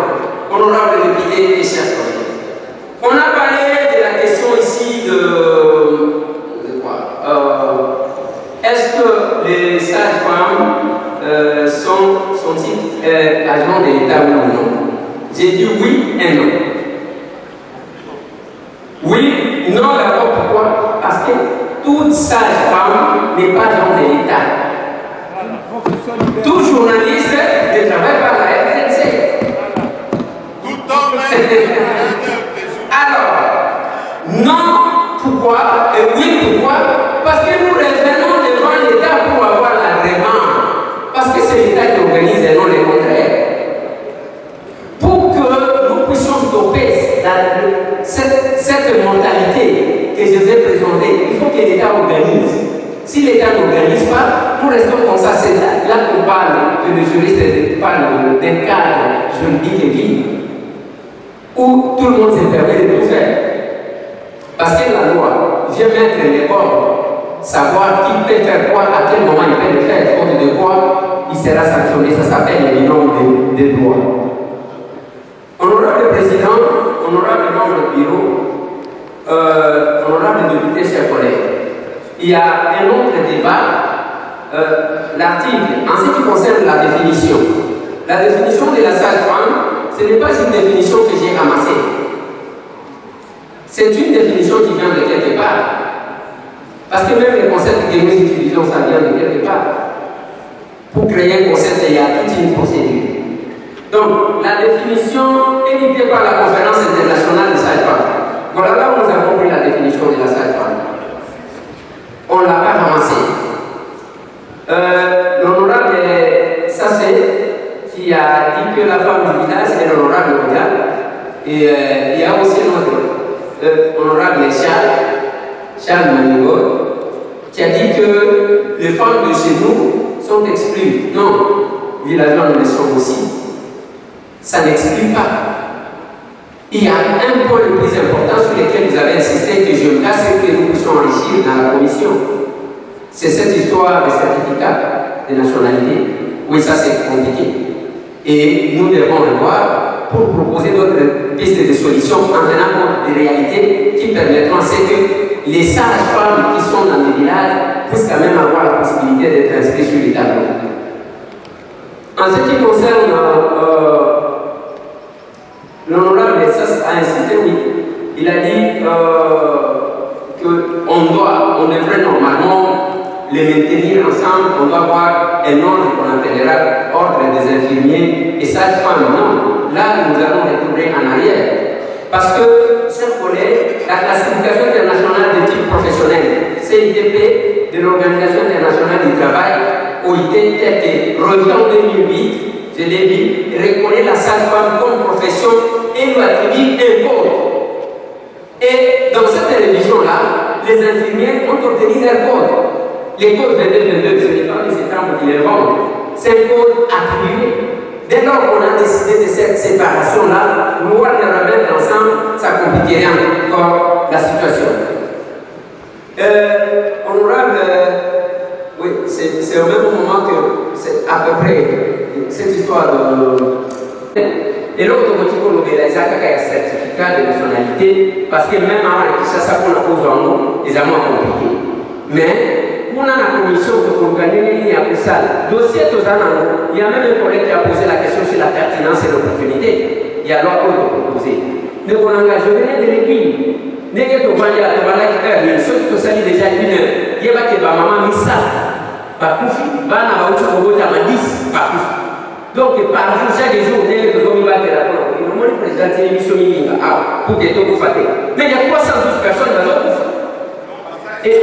honorable député et chers collègues, on a parlé de la question ici de quoi est-ce que les sages-femmes sont-ils agents de l'État ou non? J'ai dit oui et non. Oui, non d'abord pourquoi? Parce que toute sage-femme n'est pas agent de l'État. Tout journaliste ne travaille pas à la RTC. Alors, non, pourquoi? Et oui, pourquoi? Parce que nous revenons devant l'État pour avoir l'agrément. Parce que c'est l'État qui organise et non le contraire. Pour que nous puissions stopper cette mentalité que je vous ai présentée, il faut que l'État organise. Si l'État n'organise pas, nous restons comme ça. C'est là qu'on parle, que les juristes parlent d'un cadre juridique et vie, où tout le monde se permet de tout faire. Parce que la loi vient mettre les bords, savoir qui peut faire quoi, à quel moment il peut le faire, faute de quoi il sera sanctionné. Ça s'appelle les normes des droits. Honorable Président, honorable membre du bureau, honorable député, chers collègues, il y a un autre débat, l'article, en ce qui concerne la définition. La définition de la sage-femme, ce n'est pas une définition que j'ai ramassée. C'est une définition qui vient de quelque part. Parce que même les concepts que nous utilisons, ça vient de quelque part. Pour créer un concept, il y a toute une procédure. Donc, la définition éditée par la Conférence internationale des sages-femmes. Voilà là où nous avons pris la définition de la sage-femme. On ne l'a pas ramassée. L'honorable Sassé, qui a dit que la femme du village est l'honorable mondial. Et il y a aussi notre honorable Charles, Charles Manigot, qui a dit que les femmes de chez nous sont exclues. Non, villageois, nous le sommes aussi. Ça n'exclut pas. Il y a un point le plus important sur lequel vous avez insisté que je casse et que nous puissions enrichir dans la commission. C'est cette histoire des certificats de nationalité. Oui, ça c'est compliqué. Et nous devons le voir pour proposer d'autres pistes de solutions en tenant compte des réalités qui permettront que les sages-femmes qui sont dans les villages puissent quand même avoir la possibilité d'être inscrits sur les tableaux. En ce qui concerne l'honorable Lessas a insisté, oui, il a dit qu'on devrait normalement les maintenir ensemble, on doit avoir un ordre qu'on appellera ordre des infirmiers et sages-femmes. Non, là nous allons retourner en arrière. Parce que, chers collègues, la classification internationale de type professionnel, CITP, de l'Organisation internationale du travail, OIT, telle que revue en 2008, je l'ai dit, reconnaît la sage-femme comme profession et lui attribue un code. Et dans cette révision-là, les infirmiers ont obtenu leur code. Les codes 22, ce n'est pas les États qui les vendent. C'est un code attribué. Dès lors qu'on a décidé de cette séparation-là, vouloir les remettre ensemble, ça compliquerait encore la situation. Honorable, oui, c'est au même moment que c'est à peu près cette histoire de... Et l'autre motif qu'on a les certificats de nationalité, parce que même avant ça qu'on a posé en nous, ils ont compliqué. Mais, on a la commission de organiser il y a pour ça. Dossier il y a même un collègue qui a posé la question sur la pertinence et l'opportunité. Il y a l'autre qui a proposé. Mais on engage, je venais de l'équipe. N'est-ce pas que ceux qui sont déjà une heure, il y a que maman mis ça. Par contre, il y a 10 par contre. Donc, par jour, chaque jour, on est dans le président de l'émission pour que tout vous fasse. Mais il y a 312 personnes dans l'autre. Et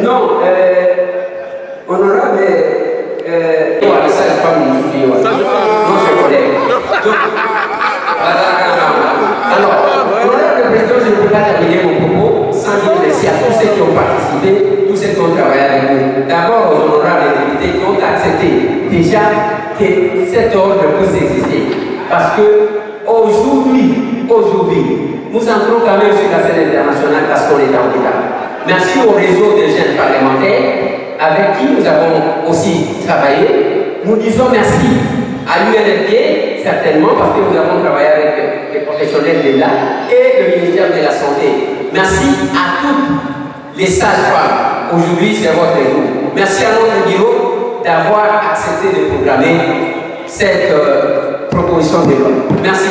non, honorable, les sages-femmes, non, c'est collègue. Alors, honorable président, je ne peux pas terminer mon propos sans dire merci à tous ceux qui ont participé, tous ceux qui ont travaillé avec nous. D'abord, aux honorables députés qui ont accepté déjà que cet ordre puisse exister. Parce que aujourd'hui, nous entrons quand même sur la scène internationale parce qu'on est en retard. Merci au réseau des jeunes parlementaires avec qui nous avons aussi travaillé. Nous disons merci à l'UNFP, certainement, parce que nous avons travaillé avec les professionnels de là et le ministère de la Santé. Merci à toutes les sages-femmes. Aujourd'hui, c'est votre jour. Merci à notre bureau d'avoir accepté de programmer cette proposition de loi. Merci.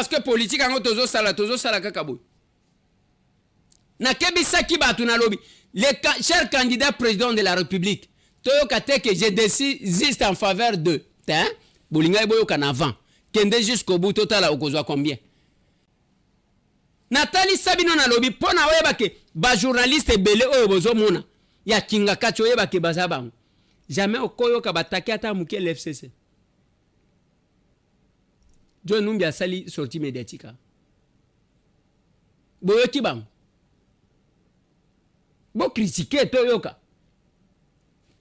parce que politique ango tozo sala kakabo. Na kebisaki batu na lobby. Les chers candidats président de la République, toyo kate que je décide en faveur de, hein? Bolinga boyo kan avant. Kende jusqu'au bout total okozwa combien? Nathalie Sabino na lobby pona oyeba ke ba journaliste belé oyo bozo mona. Ya kinga kacho oyeba ke bazaba. Jamais okoyo ka bataki ata muke l'FCC. John Numbi a sali sorti médiatique. Boyo kibam. Bon critiquer Toyoka.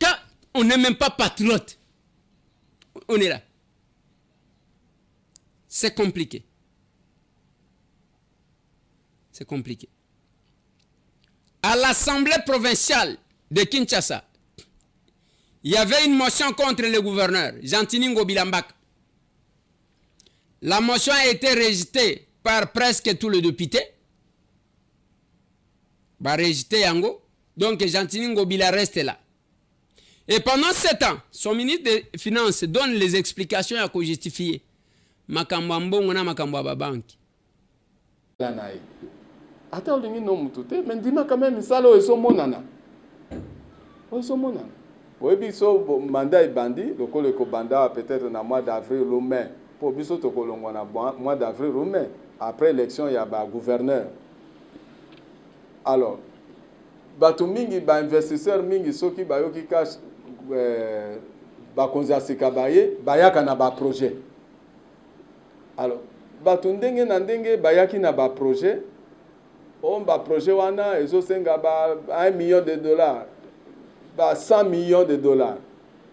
Quand on n'est même pas patriote, on est là. C'est compliqué. C'est compliqué. À l'Assemblée provinciale de Kinshasa, il y avait une motion contre le gouverneur, Jantini Ngobilambak. La motion a été rejetée par presque tous les députés. Rejeté Yango. Donc Jantini Ngobila reste là. Et pendant 7 ans, son ministre des Finances donne les explications à quoi justifier. Makambo mbongo na makambo ya banki.
Ata olingi no mutute, mais ndima quand même ça lo eso monana. Eso monana. Oui, biso mandat bandi, le col ko banda peut-être na mois d'avril ou mai. Pour biso to kolongo na mois d'avril ou mai. Après l'élection, il y a ba gouverneur. Alors, batu mingi ba investisseur mingi soki ba yoki cash ba konzasi kabaye, ba yaka na ba projet. Alors, batu ndenge na ndenge ba yaki na ba projet. On ba projet wana ezo senga ba 1 million de dollars. Ba 100 millions de dollars.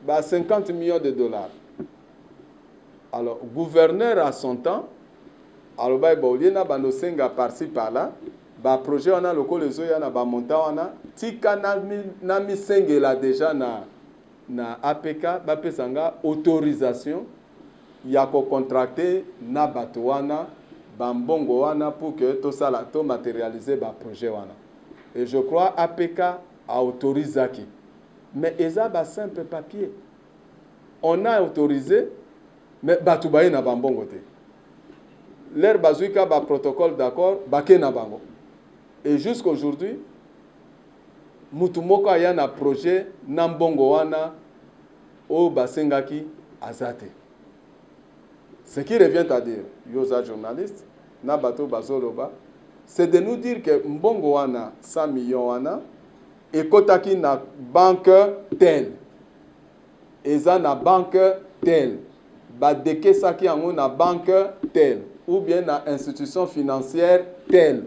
Ba 50 millions de dollars. Alors, gouverneur à son temps, alors ba oliena ba no senga par-ci par-là. Ba projet wana loko lezo ya na ba monta wana tika na mi sengela déjà na APK ba pesanga autorisation ya ko contracter na bato wana bambongo wana pour que tout ça là tout matérialiser ba projet wana. Et je crois APK a autorisé qui. Mais eza ba simple papier. On a autorisé mais bato baye na bambongo te. L'air bazuika ba protocole d'accord ba ke na bango. Et jusqu'aujourd'hui, mutumoko aya na projet nambongo wana o basengaki azate. Ce qui revient à dire, yosa journaliste, na bato bazoloba, c'est de nous dire que mbongo wana 100 millions wana ekotaki na banque telle. Eza na banque telle. Ba dekesaki yango na banque telle ou bien na institution financière telle.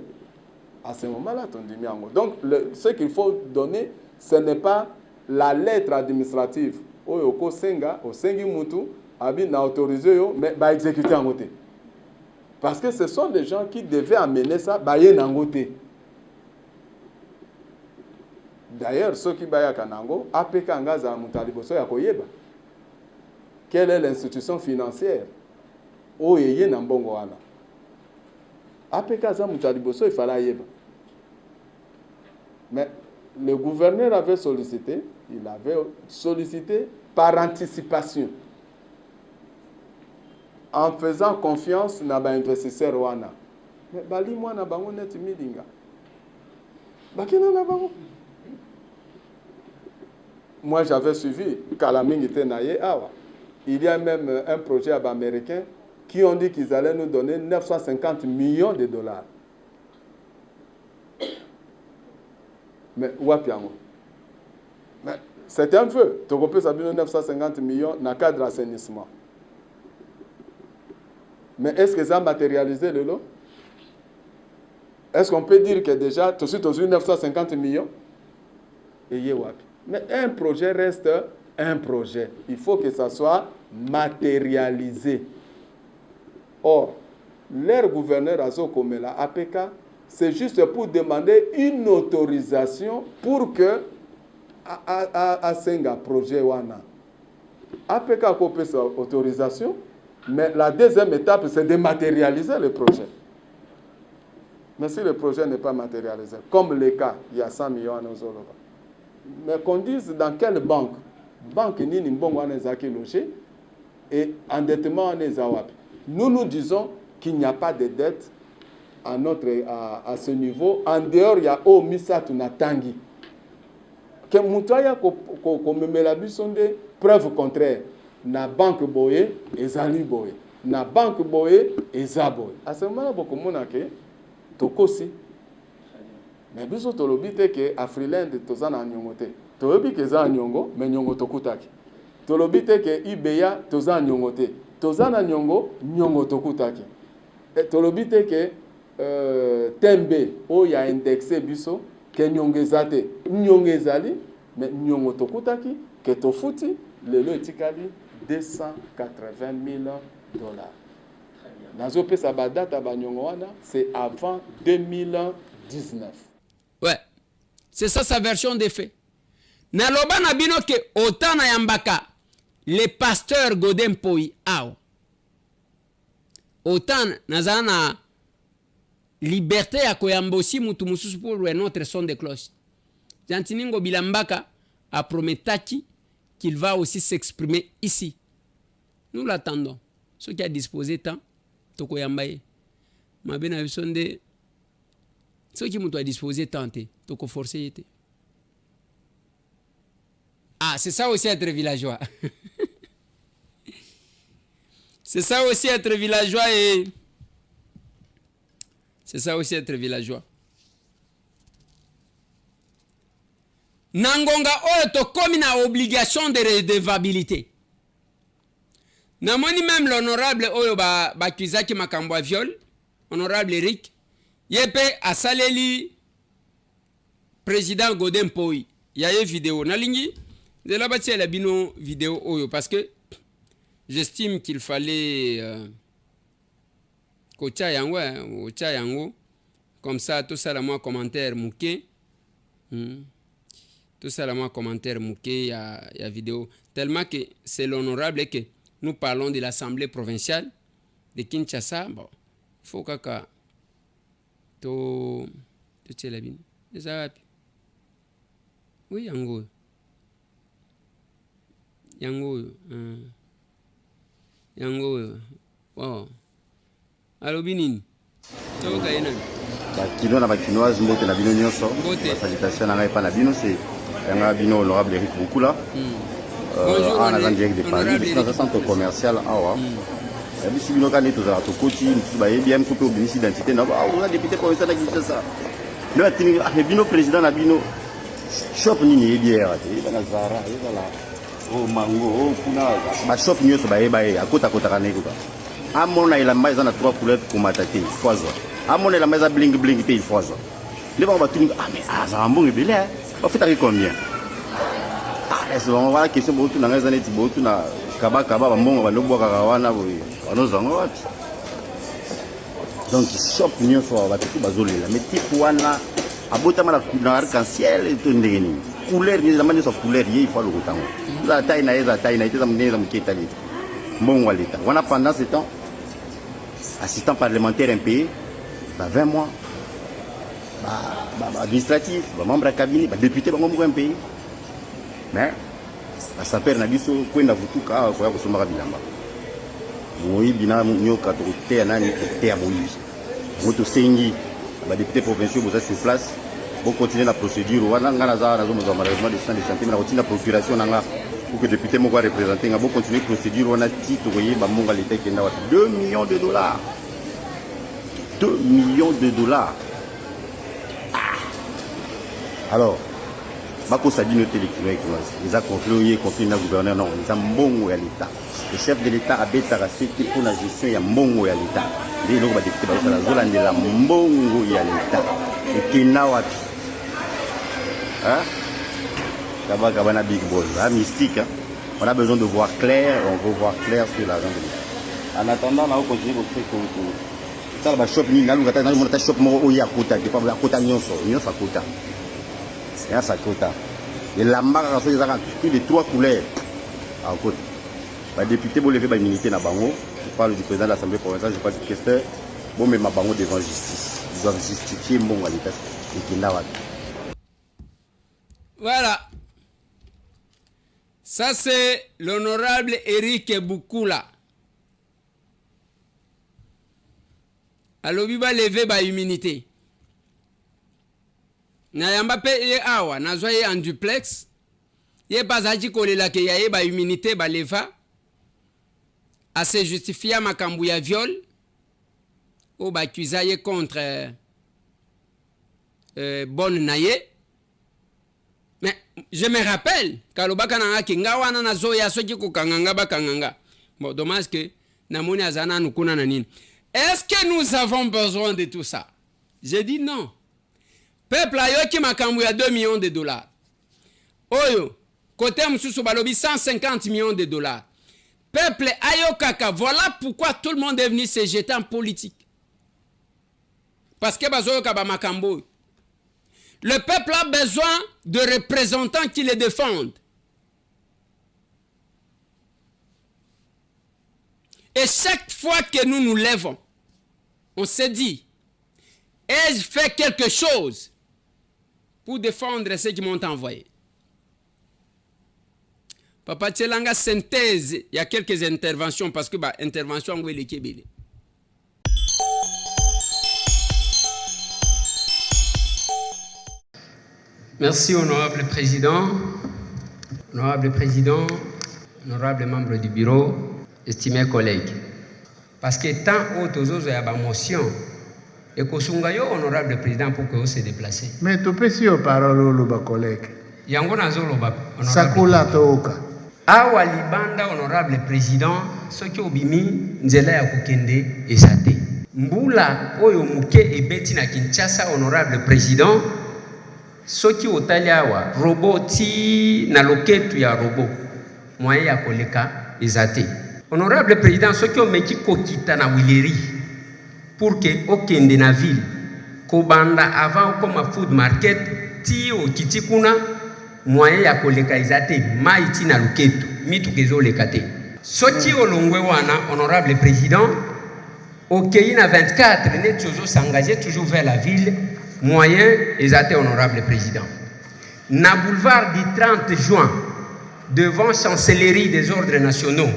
À ce moment-là, on dit miango. Donc, ce qu'il faut donner, ce n'est pas la lettre administrative. Oyoko senga, o sengi mutu, abi na autorisé yo, mais ba exécuter en côté. Parce que ce sont des gens qui devaient amener ça, ba yen en côté. D'ailleurs, ceux qui ba yakanango, APK ngaza mutaliboso ya koyeba. Quelle est l'institution financière? O yeye na mbongo wana. APK za mutaliboso il fallait yeba. Mais le gouverneur avait sollicité, il avait sollicité par anticipation, en faisant confiance na ba investisseur wana. Mais bali mwana bango net midinga. Bakina na bango. Moi j'avais suivi Kalamingi Tenaye awa. Il y a même un projet américain qui ont dit qu'ils allaient nous donner 950 millions de dollars. Mais wapiango. Mais c'est un feu. Tu peux savoir 950 millions dans le cadre d'assainissement. Mais est-ce que ça a matérialisé le lot? Est-ce qu'on peut dire que déjà, tout de suite, 950 millions? Mais un projet reste un projet. Il faut que ça soit matérialisé. Or, leur gouverneur Azo Komela, APK, c'est juste pour demander une autorisation pour que à Senga projet wana. APK a coupé sa autorisation, mais la deuxième étape, c'est de matérialiser le projet. Mais si le projet n'est pas matérialisé, comme le cas, il y a 100 millions à nos euros. Mais qu'on dise dans quelle banque? Banque ni mbongo anezaki logé et endettement anezawapi. Nous disons qu'il n'y a pas de dette à ce niveau. En dehors, il y a Misatu na Tangi. Que Moutaya ko memela bisonde preuve contraire. Na banque boye ezali boye. Na banque boye ezaboye. À ce moment-là, beaucoup monake tokosi. Mais biso tolobi te ke Afriland tozana nyongote. Tolobi ke za nyongo, mais nyongo tokutaki. Tolobi te ke Ibeya tozana nyongote. Tozana nyongo, nyongo tokutaki. Et tolobi te ke tembe o ya indexé biso ke nyongezate. Nyongezali, mais nyongo tokutaki ke tofuti lelo etikali $280,000. nazopesa badate ya banyongo wana c'est avant 2019.
Ouais, c'est ça sa version des faits. Naloba na bino ke otana yambaka le pasteur Godin Poi awa. Autant nazana liberté ya koyamba aussi mutu mususu pour notre son de cloche. Jantiningo Bilambaka a prometaki qu'il va aussi s'exprimer ici. Nous l'attendons. Ce qui a disposé tant, toko yambaye. Mabena bisonde, ce qui m'a disposé tant, toko forcé. Ah, c'est ça aussi être villageois. C'est ça aussi être villageois et... C'est ça aussi être villageois. Nangonga oyo tokomi na obligation de redevabilité. Namoni même l'honorable oyo bakizaki makambo ya viol, honorable Eric, yepe asaleli président Godin Poi. Yaye vidéo nalingi de la bâtie la bino vidéo oyo parce que j'estime qu'il fallait kocha yango comme ça tout ça la moi commentaire mouké. Tout ça là moi commentaire mouké ya vidéo tellement que c'est l'honorable que nous parlons de l'Assemblée provinciale de Kinshasa. Bon, il faut kaka to tchelabine. Oui, yango. Wow. Allo binini. To kaina.
Bakino na bakinoise mbote na bino nyonso. Salutation na ngai pa na bino c'est yanga bino honorable Eric Bukula.
Bonjour,
on a direct de Paris, dans un centre commercial awa. Et puis si bino ka neto za to koti ntu ba bien ko pe obinisi identité na ba on a député provincial na Kinshasa. No atini bino président na bino shop nini bière te na Zara ezala o mango o kuna ba shop nyonso ba akota kana ekuka. Amona ilamba eza na 3 couleurs komata te foizo. Amona ilamba eza bling bling te foizo. Les gens vont tout dire, ah mais ça va bon et bien, on fait avec combien? Ah, c'est vraiment la question pour tout dans les années pour tout na kaba bon va le boire karawana on nous en donc shop nion so va tout bazolela mais type wana abota mala na arc-en-ciel et tout ndeni couleur ni la manière sa couleur il faut le gotango la taille na eza mneza mketali bon waleta wana pendant ce temps assistant parlementaire impayé 20 mois administratif, membre de cabinet, député, membre d'un pays. Mais, ça perd na biso, quoi na vutuka, quoi que ce soit bilamba. Moi, bina nyoka to te nani te aboyi. Moto sengi, député provinciaux vous êtes sur place, vous continuez la procédure. Wana ngana za na zo malheureusement des centres de santé, mais on continue la procuration nanga pour que le député mo représenter, nga bo continuer procédure wana titre yé ba monga l'état qui na 2 millions de dollars. 2 millions de dollars. Alors, Bako Sabino Télékinois, ils ont confié le gouverneur, non, ils ont bon à l'État. Le chef de l'État a bêta racheté pour la gestion, il y a bon à l'État. Les gens ont député dans la zone de la bon à l'État. Et qui n'a pas. Hein? Kabana Big Boss, mystique. On a besoin de voir clair, on veut voir clair sur l'argent de l'État. En attendant, on va continuer à faire que. Ça va shop ni nalu kata nalu monata shop mo oya kota ke pa kota nyonso kota. Et ça quota. Et la marque a plus de 3 couleurs. En côté. Les députés vont lever l'immunité na bango. Je parle du président de l'Assemblée provinciale, je parle du questeur. Bon, mais ma bango devant justice. Ils doivent justifier mon à l'État.
Voilà. Ça, c'est l'honorable Eric Bukula. Alors, il va lever l'immunité. Na yamba pe ye awa nazwa ye en duplex ye bazaji kolela ke ya ye ba immunité ba leva a se justifier makambu ya viol o ba accuser ye contre bonne naye. Mais je me rappelle kalobaka nanga ke ngawana nazo ya soki ko kanganga bakanganga. Bon, dommage que namoni azana nukuna na nini. Est-ce que nous avons besoin de tout ça? J'ai dit non. Peuple ayoki makambu ya 2 millions de dollars. Oyo, côté msusu balobi 150 millions de dollars. Peuple ayokaka, voilà pourquoi tout le monde est venu se jeter en politique. Parce que bazoyoka ba makambo. Le peuple a besoin de représentants qui le défendent. Et chaque fois que nous nous lèvons, on se dit, ai-je fait quelque chose pour défendre ceux qui m'ont envoyé? Papa Tchelanga synthèse, il y a quelques interventions parce que intervention on les kébélé.
Merci, honorable président, honorable membre du bureau, estimés collègues. Parce que tant autres il y a une motion, et que Sungayo, honorable président, pour que vous se déplacez.
Mais tu peux si parole au collègue.
Yango nazolo
Sakula toka.
Awa libanda, honorable président, ce qui obimi nzela ya kokende esate. Mbula oyo muke ebeti na Kinshasa, honorable président. Soki otali awa roboti na loketu ya robot moyen ya koleka ezate. Honorable président, soki omeki kokita na wileri pour que okende na ville kobanda avant comme food market ti okiti kuna moyen ya koleka ezate maiti na loketu mitu kezo lekate. Soki olongwe wana, honorable président, okei na 24 net toujours s'engager toujours vers la ville. Moyen, exacté, honorable président. Na boulevard du 30 juin, devant chancellerie des ordres nationaux,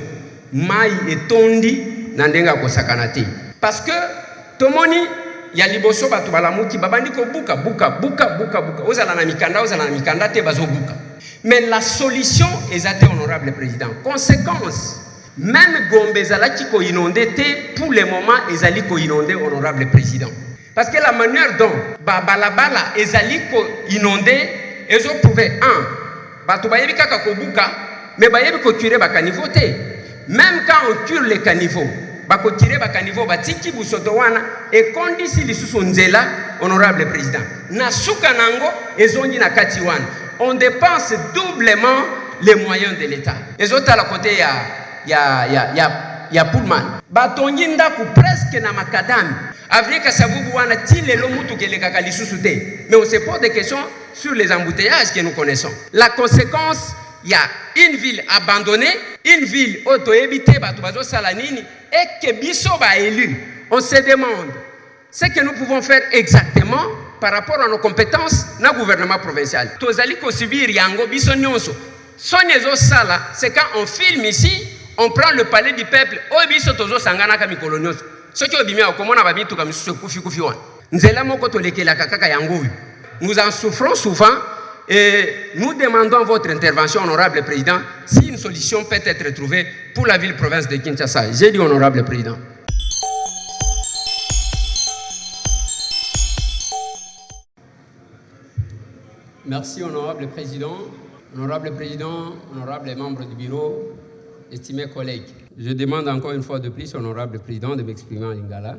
Maï et Tondi, Nandenga Kosakanate. Parce que, Tomoni, ya liboso batu balamuki, babandi ko buka. Ozala na mikanda, te bazo buka. Mais la solution, exacté, honorable président. Conséquence, même Gombe Zalaki ko inondé, pour le moment, ezali ko inondé, honorable président. Parce que la manière dont balabala ezali ko inondé, ils ont prouvé batu bayebi kaka kobuka, mais bayebi ko tirer ba caniveau te. Même quand on tire les caniveaux, ba ko tirer ba caniveau batiki busoto wana et kondisi lisusu nzela, honorable président. Na suka nango ezongi na kati wana. On dépense doublement les moyens de l'État. Les autres à la côté ya Pullman. Batongi ndaku presque na makadami. Avec Kasavubu wana ti lelo mutu keleka kalisusu te. Mais on se pose des questions sur les embouteillages que nous connaissons. La conséquence, il y a une ville abandonnée, une ville auto-évitée, et que biso ba élu. On se demande ce que nous pouvons faire exactement par rapport à nos compétences dans le gouvernement provincial. Tozali ko subir yango biso nyonso. Sonyezo sala, c'est quand on filme ici, on prend le palais du peuple, o biso tozo sangana ka mikolo nyonso. Ce qui est bien, nous en souffrons souvent et nous demandons votre intervention, honorable président, si une solution peut être trouvée pour la ville-province de Kinshasa. J'ai dit honorable président. Merci, honorable président, honorable membre du bureau, estimés collègues. Je demande encore une fois de plus, honorable président, de m'exprimer en lingala,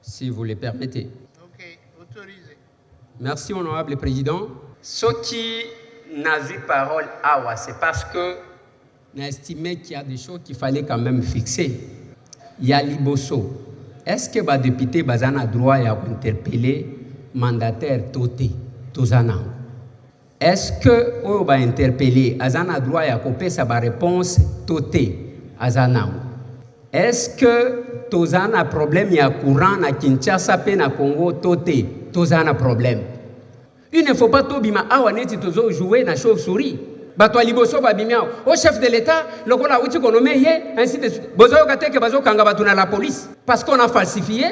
si vous le permettez.
Ok, autorisé.
Merci, honorable président. Ce qui n'a eu parole awa, c'est parce que j'ai estimé qu'il y a des choses qu'il fallait quand même fixer. Il y a Liboso. Est-ce que les députés ont droit d'interpeller le mandataire Toté, Tozana? Est-ce que on va interpeller Azana droit à couper sa réponse Toté Azana? Est-ce que Tozana problème ya courant na Kinshasa pe na Congo Toté Tozana problème? Il ne faut pas tobima awaneti tozo jouer na chauve-souris. Bato liboso babimia au chef de l'État lokola uti konomé yé ainsi de suite. Bozo kateke bazo kanga batu na la police parce qu'on a falsifié.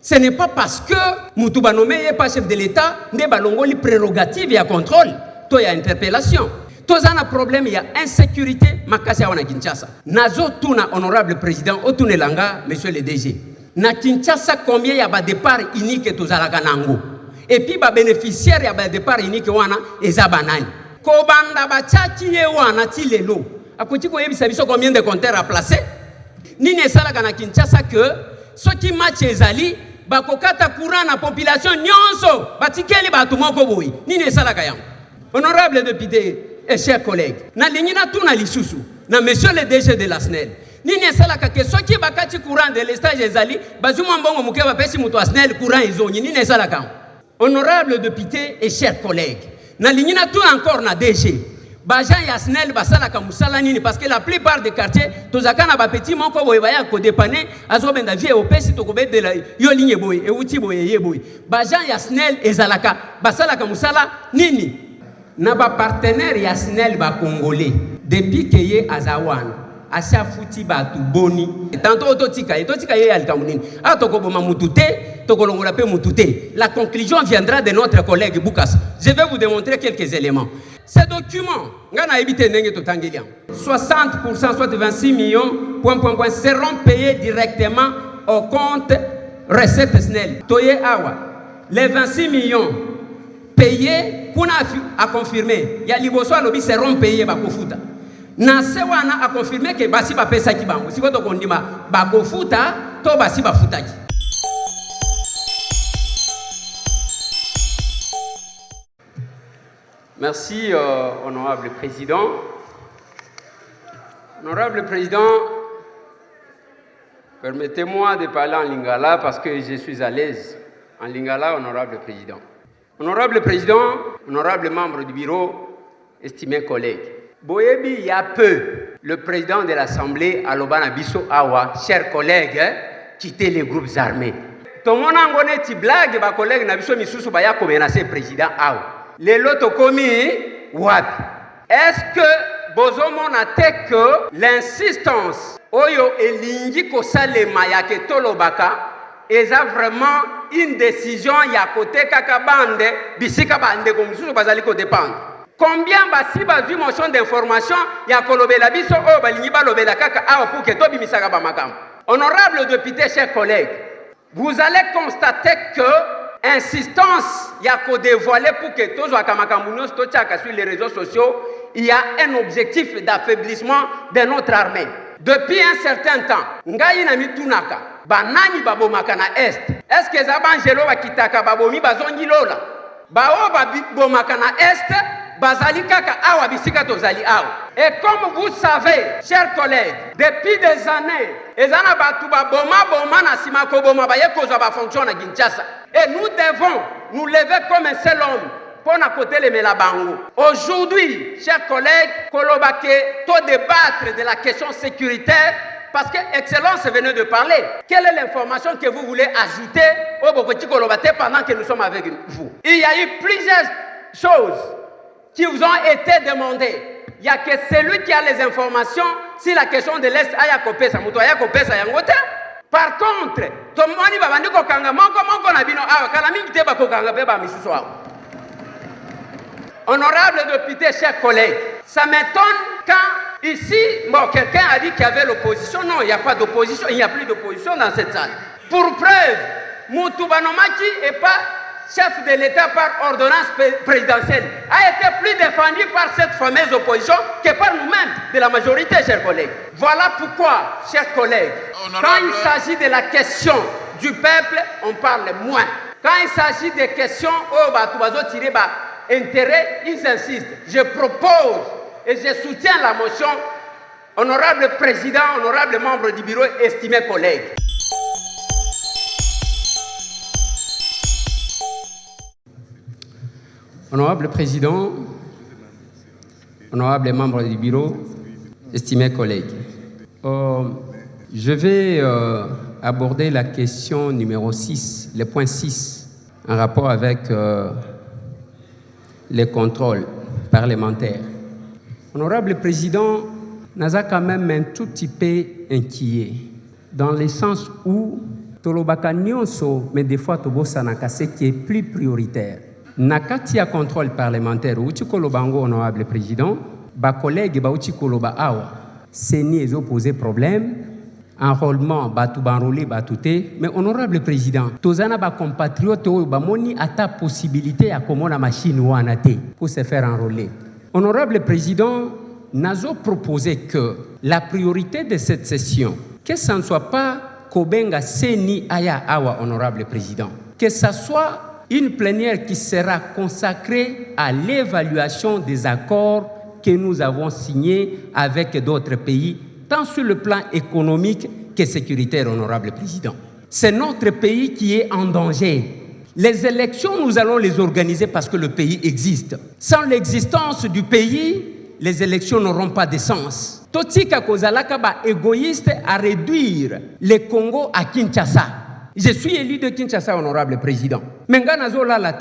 Ce n'est pas parce que Moutouba nommé yé pas chef de l'État ne balongoli prérogative ya contrôle. Il y a interpellation. Tout ça a un problème, il y a insécurité. Makasi à Kinshasa. Nazo tuna honorable président, otune langa, monsieur le DG. Na Kinshasa, combien il y a un départ unique tout ça la kanango. Et puis ba bénéficiaire il y a un départ unique wana ezabanani. Kobanda bachaki ye wana tilelo. Akoti ko yebisa biso combien de compteurs à placer. Nini esala kana Kinshasa que ceux qui match ezali bakokata courant na population nyonso batikeli batu moko boyi. Nini esala kayam. Honorable député et chers collègues, na ligne na tuna lisusu, na monsieur le DG de la SNEL. Nini esalaka ke soki bakati courant de l'estage ezali bazuma mbongo muke bapesi muto a SNEL courant ezonyi nini esalaka. Honorable député et chers collègues, na lignina tout encore na DG. Bajan ya SNEL basalaka musala nini parce que la plupart des quartiers tozaka na ba petit moko boye baya ko dépanner azobenda vie opesi to kobedela yo ligne boye e uti boye ye boye. Bajan ya SNEL ezalaka basalaka musala nini na ba partenaire ya SNEL ba congolais depuis que ye azawana asa futi batu boni tanto ototika ye alikamunini atokoboma mutute tokolongola pe mutute. La conclusion viendra de notre collègue Boukas. Je vais vous démontrer quelques éléments. Ces documents, 60%, soit 26 millions, seront payés directement au compte recette SNEL. Toye Awa, les 26 millions payés, pour à confirmer, il y a Liboso Alobi seront payés Bakofuta. Nasewana a confirmé que Basi ba pesa ki bango. Si vous kondima Bakofuta, to Basi ba futaki. Merci, honorable président. Honorable président, permettez-moi de parler en lingala parce que je suis à l'aise en lingala, honorable président. Honorable président, honorable membre du bureau, estimés collègues. Boyebi, il y a peu, le président de l'Assemblée, Alobana Bisso Awa, chers collègues, quittez les groupes armés. Tout le monde a un petit blague, ma collègue Nabiso Missoussou Baya comme menacé président Awa. Les lots commis, wapi. Est-ce que Bozomo n'a que l'insistance Oyo elingi kosalema ya ketolobaka eza vraiment une décision ya côté kakabande bisika bande comme sous bazali ko dépendre. Combien basi bazu motion d'information ya kolobela biso o balingi balobela kaka awa pour que tobi misaka ba makam. Honorable député, chers collègues, vous allez constater que insistance il y a qu'à dévoiler pour que tous sur les réseaux sociaux, il y a un objectif d'affaiblissement de notre armée. Depuis un certain temps, ngai na mitunaka banani babomaka na est. Est-ce que zabangelo bakitaka babomi bazongi lola? Bao babomaka na est bazali kaka awa bisika tozali awa. Et comme vous savez, chers collègues, depuis des années, ezana batu baboma na simako boma baye koza ba fonction na Kinshasa. Et nous devons nous lever comme un seul homme pour côté les Melabango. Aujourd'hui, chers collègues, Kolobake, tout débattre de la question sécuritaire, parce que Excellence venait de parler. Quelle est l'information que vous voulez ajouter au Bokoti Kolobate pendant que nous sommes avec vous? Il y a eu plusieurs choses qui vous ont été demandées. Il n'y a que celui qui a les informations si la question de l'Est a Yakopesa, Moutoya Kopesa Yangote. Par contre, tout le monde va venir kokanga moko na bino awa kala mingi te ba kokanga pe ba misusu awa. Honorable député, chers collègues, ça m'étonne quand ici, bon, quelqu'un a dit qu'il y avait l'opposition. Non, il n'y a pas d'opposition, il n'y a plus d'opposition dans cette salle. Pour preuve, Moutouba Nomaki n'est pas chef de l'État par ordonnance présidentielle, a été plus défendu par cette fameuse opposition que par nous-mêmes, de la majorité, chers collègues. Voilà pourquoi, chers collègues, quand il s'agit de la question du peuple, on parle moins. Quand il s'agit des questions, intérêt, ils insistent. Je propose et je soutiens la motion. Honorable président, honorable membre du bureau, estimés collègues. Honorable président, honorable membre du bureau, estimés collègues. Je vais aborder la question numéro 6, le point 6, en rapport avec les contrôles parlementaires. Honorable président, Naza quand même un tout petit peu inquiet, dans le sens où Tolobaka Nyonso, mais des fois Tobosanaka, ce qui est plus prioritaire. Nakatia contrôle parlementaire, Uchi Kolobango, honorable président, ba collègue ba Uchi Koloba Awa, Seni les opposés problème, enrôlement, batu banrolé, batouté, mais honorable président, Tozana ba compatriote, ba moni ata possibilité à comment la machine ou anate pour se faire enrôler. Honorable président, Nazo proposé que la priorité de cette session, que ça ne soit pas Kobenga Seni Aya Awa, honorable président, que ça soit une plénière qui sera consacrée à l'évaluation des accords que nous avons signés avec d'autres pays, tant sur le plan économique que sécuritaire, honorable président. C'est notre pays qui est en danger. Les élections, nous allons les organiser parce que le pays existe. Sans l'existence du pays, les élections n'auront pas de sens. Totika Kozalaka ba égoïste à réduire le Congo à Kinshasa. Je suis élu de Kinshasa, honorable président. Mais Nganazo la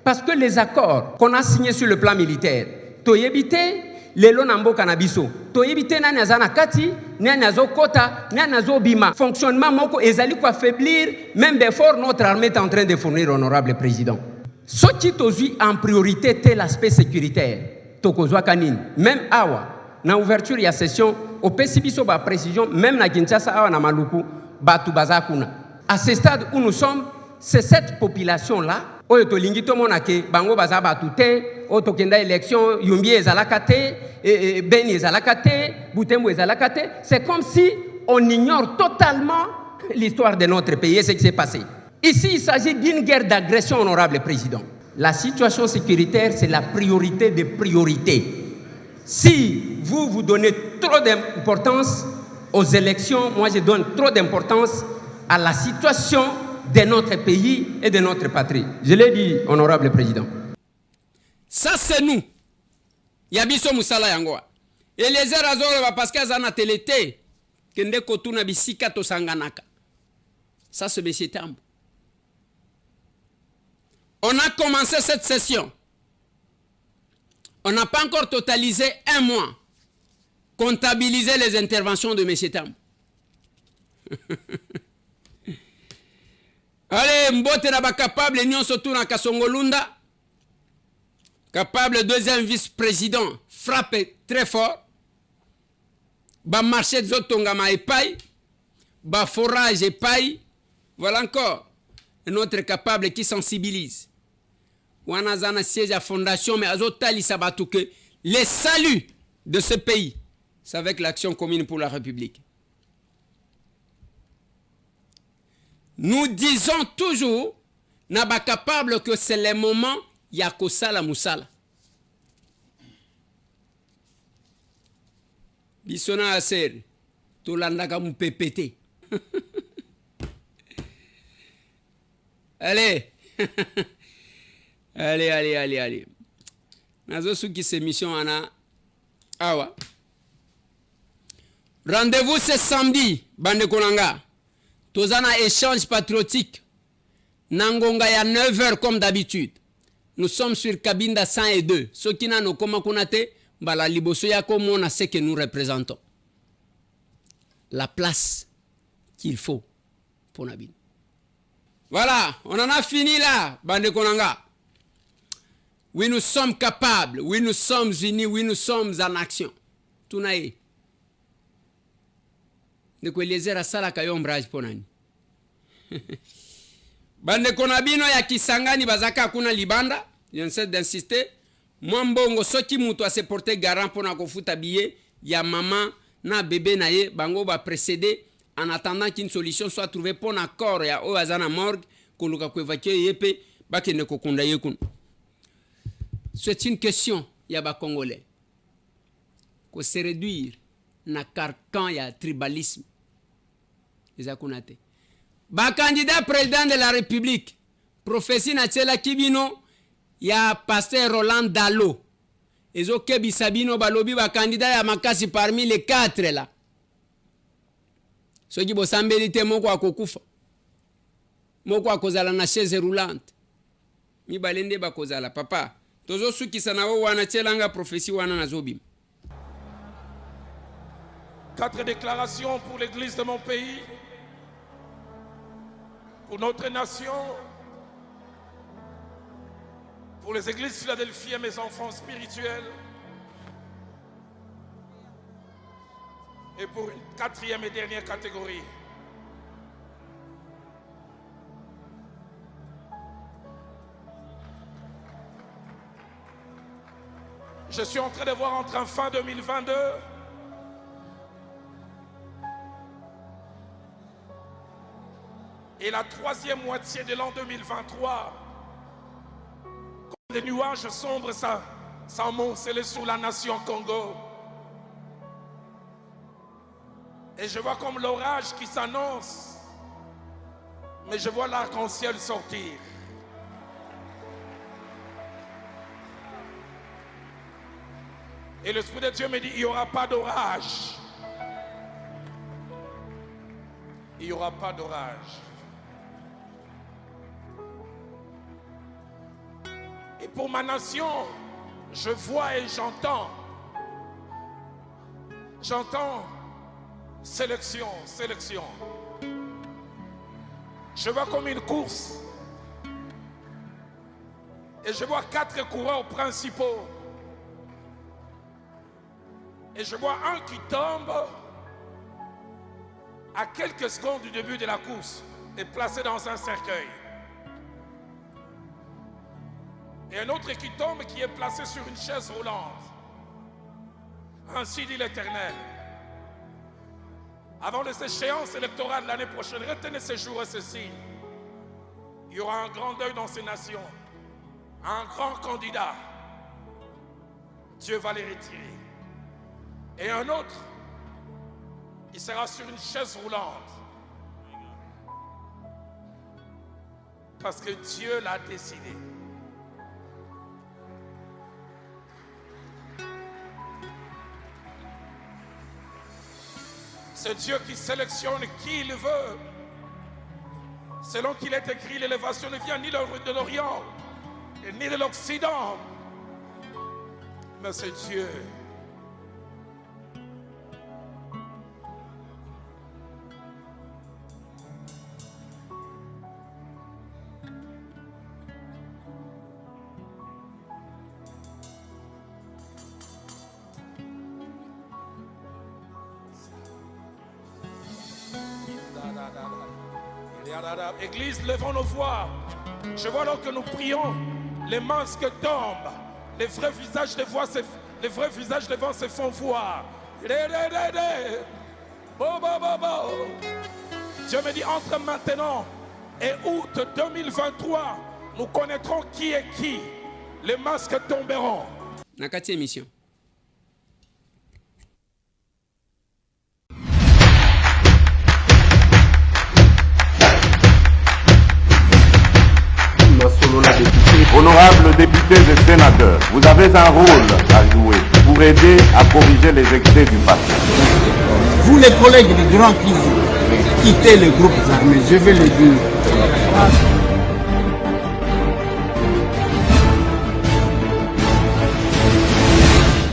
parce que les accords qu'on a signés sur le plan militaire, toyebite lelo nambo kanabiso, toyebite nani azana kati, nani azo kota, nani azo bima. Fonctionnement moko ezali ko affaiblir même d'effort notre armée est en train de fournir, honorable président. Ce qui tozui en priorité tel l'aspect sécuritaire. Tokozwa kanine, même awa na ouverture ya session au PCBiso ba précision même na Kinshasa awa na Maluku batu bazakuna. À ce stade où nous sommes, c'est cette population là oyo tolingi tomona ke bango baza batu te o tokenda élection yumbi ezalaka te beni ezalaka te butembo ezalaka te. C'est comme si on ignore totalement l'histoire de notre pays et ce qui s'est passé. Ici, il s'agit d'une guerre d'agression, honorable président. La situation sécuritaire, c'est la priorité des priorités. Si vous donnez trop d'importance aux élections, moi je donne trop d'importance à la situation de notre pays et de notre patrie. Je l'ai dit, honorable président.
Ça c'est nous. Yabiso musala yangoa. Et les erreurs parce que zana telete kende kotuna bisika to sanganaka. Ça c'est monsieur Tambo. On a commencé cette session. On n'a pas encore totalisé un mois. Comptabiliser les interventions de M. Tambo. Allez, Mbote n'a capable, l'Union surtout dans Kasongolunda. Capable, deuxième vice-président, frappe très fort. Ba marché Zotongama et paille. Ba forage et paille. Voilà encore un autre capable qui sensibilise. Wanazana siège à fondation, mais Azotali Sabatouke, les saluts de ce pays, c'est avec l'action commune pour la République. Nous disons toujours, n'a pas capable que c'est le moment, Yakosala Moussala. Bisona Aser, Tolandaka Moupépété. Allez. Allez. Nazo souki ces missions ana awa. Rendez-vous ce samedi, bande konanga. Tozana échange patriotique. Nangonga ya 9h comme d'habitude. Nous sommes sur Kabinda 102. Ceux qui n'ont pas konate, bala liboso ya komona ce que nous représentons. La place qu'il faut pour Nabin. Voilà, on en a fini là, bande konanga. Oui, nous sommes capables. Oui, nous sommes unis. Oui, nous sommes en action. Tout naïe. De quoi les airs à ça la kayombrage ponani. Bande konabino ya kisangani bazaka kuna libanda. J'essaie d'insister. Mwambongo soki muto a se porter garant pour na kofuta billet. Ya maman na bébé naye bango ba précéder en attendant qu'une solution soit trouvée pour un corps ya o azana morgue koluka ko évacuer yepe bakene ko kunda yekun. C'est une question, yaba congolais. Qu'on se réduire na carcan ya tribalisme. Ezakunate. Ba candidat président de la République, prophétie na tela kibino ya pasteur Roland Dalo. Ezo kebi sabino balobi ba candidat ya makasi parmi les 4 là. Soki bo sambelite moko akokufa. Moko akozala na chaise roulante. Mi balende ba kozala papa. Tozo suki sanawo wana tchelanga prophétie wana nazobim.
4 déclarations pour l'église de mon pays, pour notre nation, pour les églises Philadelphie et mes enfants spirituels, et pour une 4e et dernière catégorie. Je suis en train de voir entre fin 2022 et la 3e moitié de l'an 2023, comme des nuages sombres s'amonceler sur la nation Congo. Et je vois comme l'orage qui s'annonce, mais je vois l'arc-en-ciel sortir. Et l'Esprit de Dieu me dit, il n'y aura pas d'orage. Il n'y aura pas d'orage. Et pour ma nation, je vois et j'entends. J'entends sélection, sélection. Je vois comme une course. Et je vois 4 coureurs principaux. Et je vois un qui tombe à quelques secondes du début de la course et placé dans un cercueil. Et un autre qui tombe qui est placé sur une chaise roulante. Ainsi dit l'Éternel. Avant les échéances électorales l'année prochaine, retenez ces jours et ces signes. Il y aura un grand deuil dans ces nations. Un grand candidat. Dieu va les retirer. Et un autre, il sera sur une chaise roulante. Parce que Dieu l'a décidé. C'est Dieu qui sélectionne qui il veut. Selon qu'il est écrit, l'élévation ne vient ni de l'Orient, ni de l'Occident. Mais c'est Dieu. Église, levons nos voix. Je vois alors que nous prions, les masques tombent, les vrais visages devant se font voir. Dieu me dit, entre maintenant et août 2023, nous connaîtrons qui est qui. Les masques tomberont.
Nakati émission.
Honorables députés et sénateurs, vous avez un rôle à jouer pour aider à corriger les excès du passé.
Vous les collègues du Grand Kivu, quittez les groupes armés, je vais le dire.